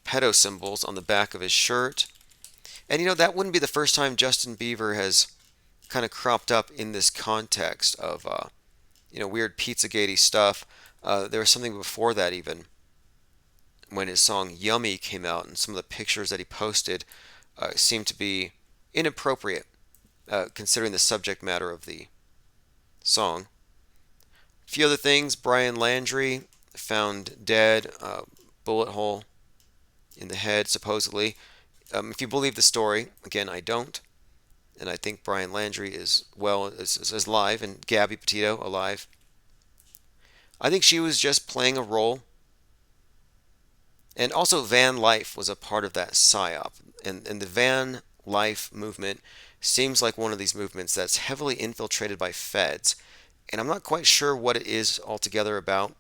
pedo symbols on the back of his shirt. And that wouldn't be the first time Justin Bieber has kind of cropped up in this context of weird Pizzagate-y stuff. There was something before that even, when his song Yummy came out, and some of the pictures that he posted seemed to be inappropriate considering the subject matter of the song. A few other things. Brian Landry found dead, bullet hole in the head supposedly. If you believe the story, again I don't, and I think Brian Landry is alive, and Gabby Petito alive. I think she was just playing a role. And also van life was a part of that psyop. And the van life movement seems like one of these movements that's heavily infiltrated by feds. And I'm not quite sure what it is altogether about.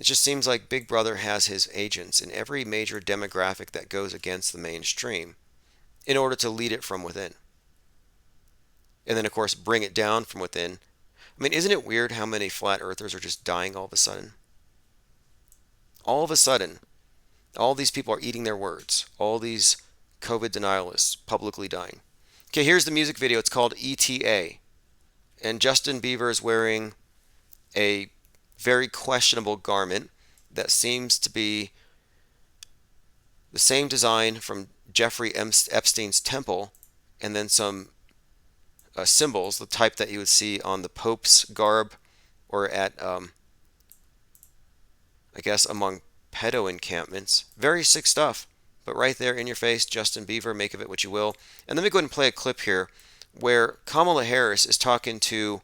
It just seems like Big Brother has his agents in every major demographic that goes against the mainstream in order to lead it from within. And then, of course, bring it down from within. I mean, isn't it weird how many flat earthers are just dying all of a sudden? All of a sudden, all these people are eating their words. All these COVID denialists publicly dying. Okay, here's the music video. It's called ETA. And Justin Bieber is wearing a very questionable garment that seems to be the same design from Jeffrey Epstein's temple, and then some symbols, the type that you would see on the Pope's garb or at, I guess, among pedo encampments. Very sick stuff, but right there in your face, Justin Bieber, make of it what you will. And let me go ahead and play a clip here where Kamala Harris is talking to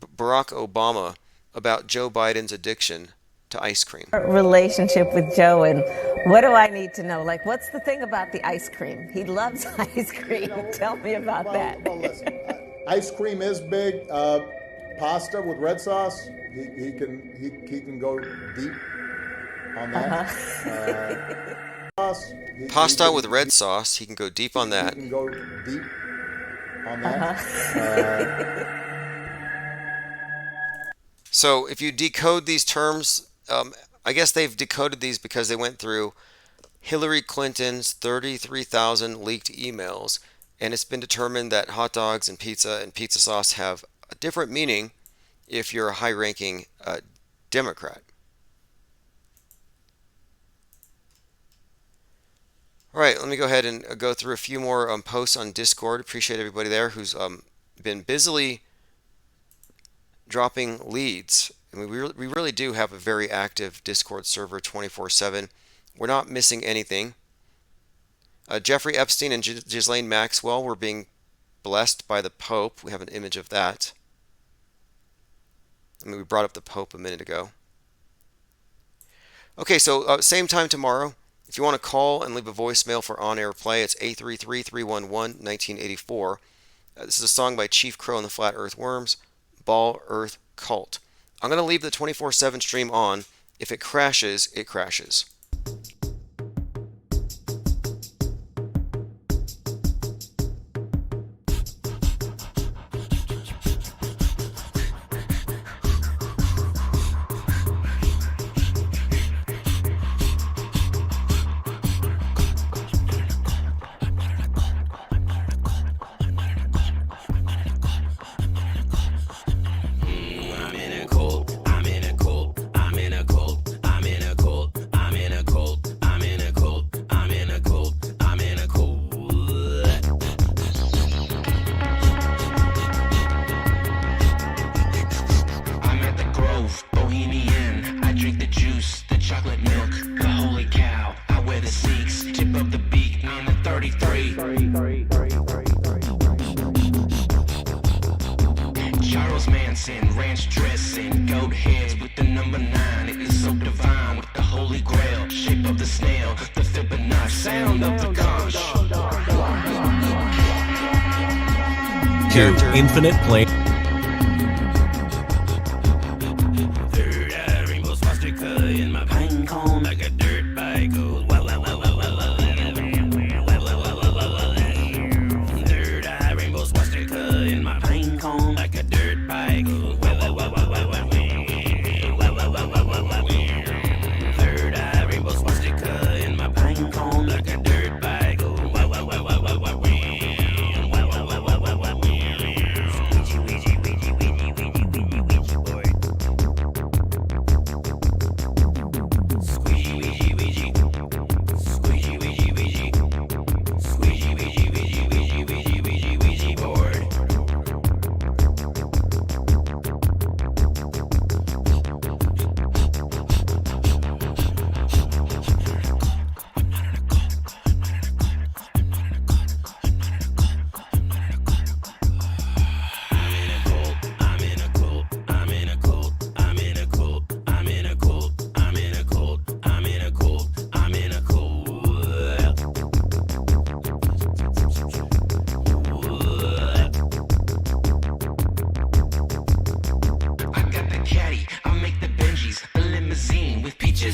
Barack Obama about Joe Biden's addiction to ice cream. Relationship with Joe, and what do I need to know? Like, what's the thing about the ice cream? He loves ice cream. Tell me about that. Well, listen, ice cream is big. Pasta with red sauce, he can go deep on that. Pasta with red sauce, he can go deep on that. He can go deep on that. So if you decode these terms, I guess they've decoded these because they went through Hillary Clinton's 33,000 leaked emails, and it's been determined that hot dogs and pizza sauce have a different meaning if you're a high-ranking Democrat. All right, let me go ahead and go through a few more posts on Discord. Appreciate everybody there who's been busily dropping leads. I mean, we really do have a very active Discord server 24/7. We're not missing anything. Jeffrey Epstein and Ghislaine Maxwell were being blessed by the Pope. We have an image of that. I mean, we brought up the Pope a minute ago. Okay, so same time tomorrow. If you want to call and leave a voicemail for on-air play, it's 833-311-1984. This is a song by Chief Crow and the Flat Earth Worms, Ball Earth Cult. I'm going to leave the 24/7 stream on If it crashes, it crashes. To infinite play. Third eye rainbow swastika in my pine cone like a dirt bike goes. Third eye rainbow swastika in my pine cone like a dirt bike goes. Third eye rainbow swastika in my pine cone like a dirt bike goes.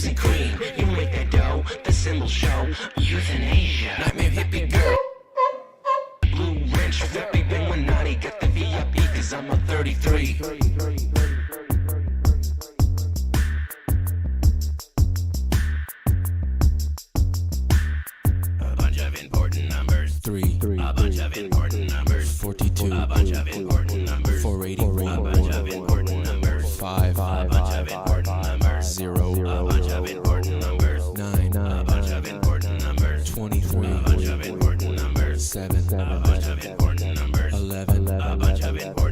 And cream, you make that dough, the symbol show, euthanasia, nightmare hippie girl, blue wrench, flippy Illuminati, got the VIP cause I'm a 33. A bunch of important numbers, 3, a bunch of important numbers, 42, a bunch of important numbers, 481, a bunch of important numbers, 5, a bunch of important numbers, 0, a bunch of important numbers, 9, a bunch of important numbers, 23, a bunch of important numbers, 7, a bunch of important numbers, 11, a bunch of important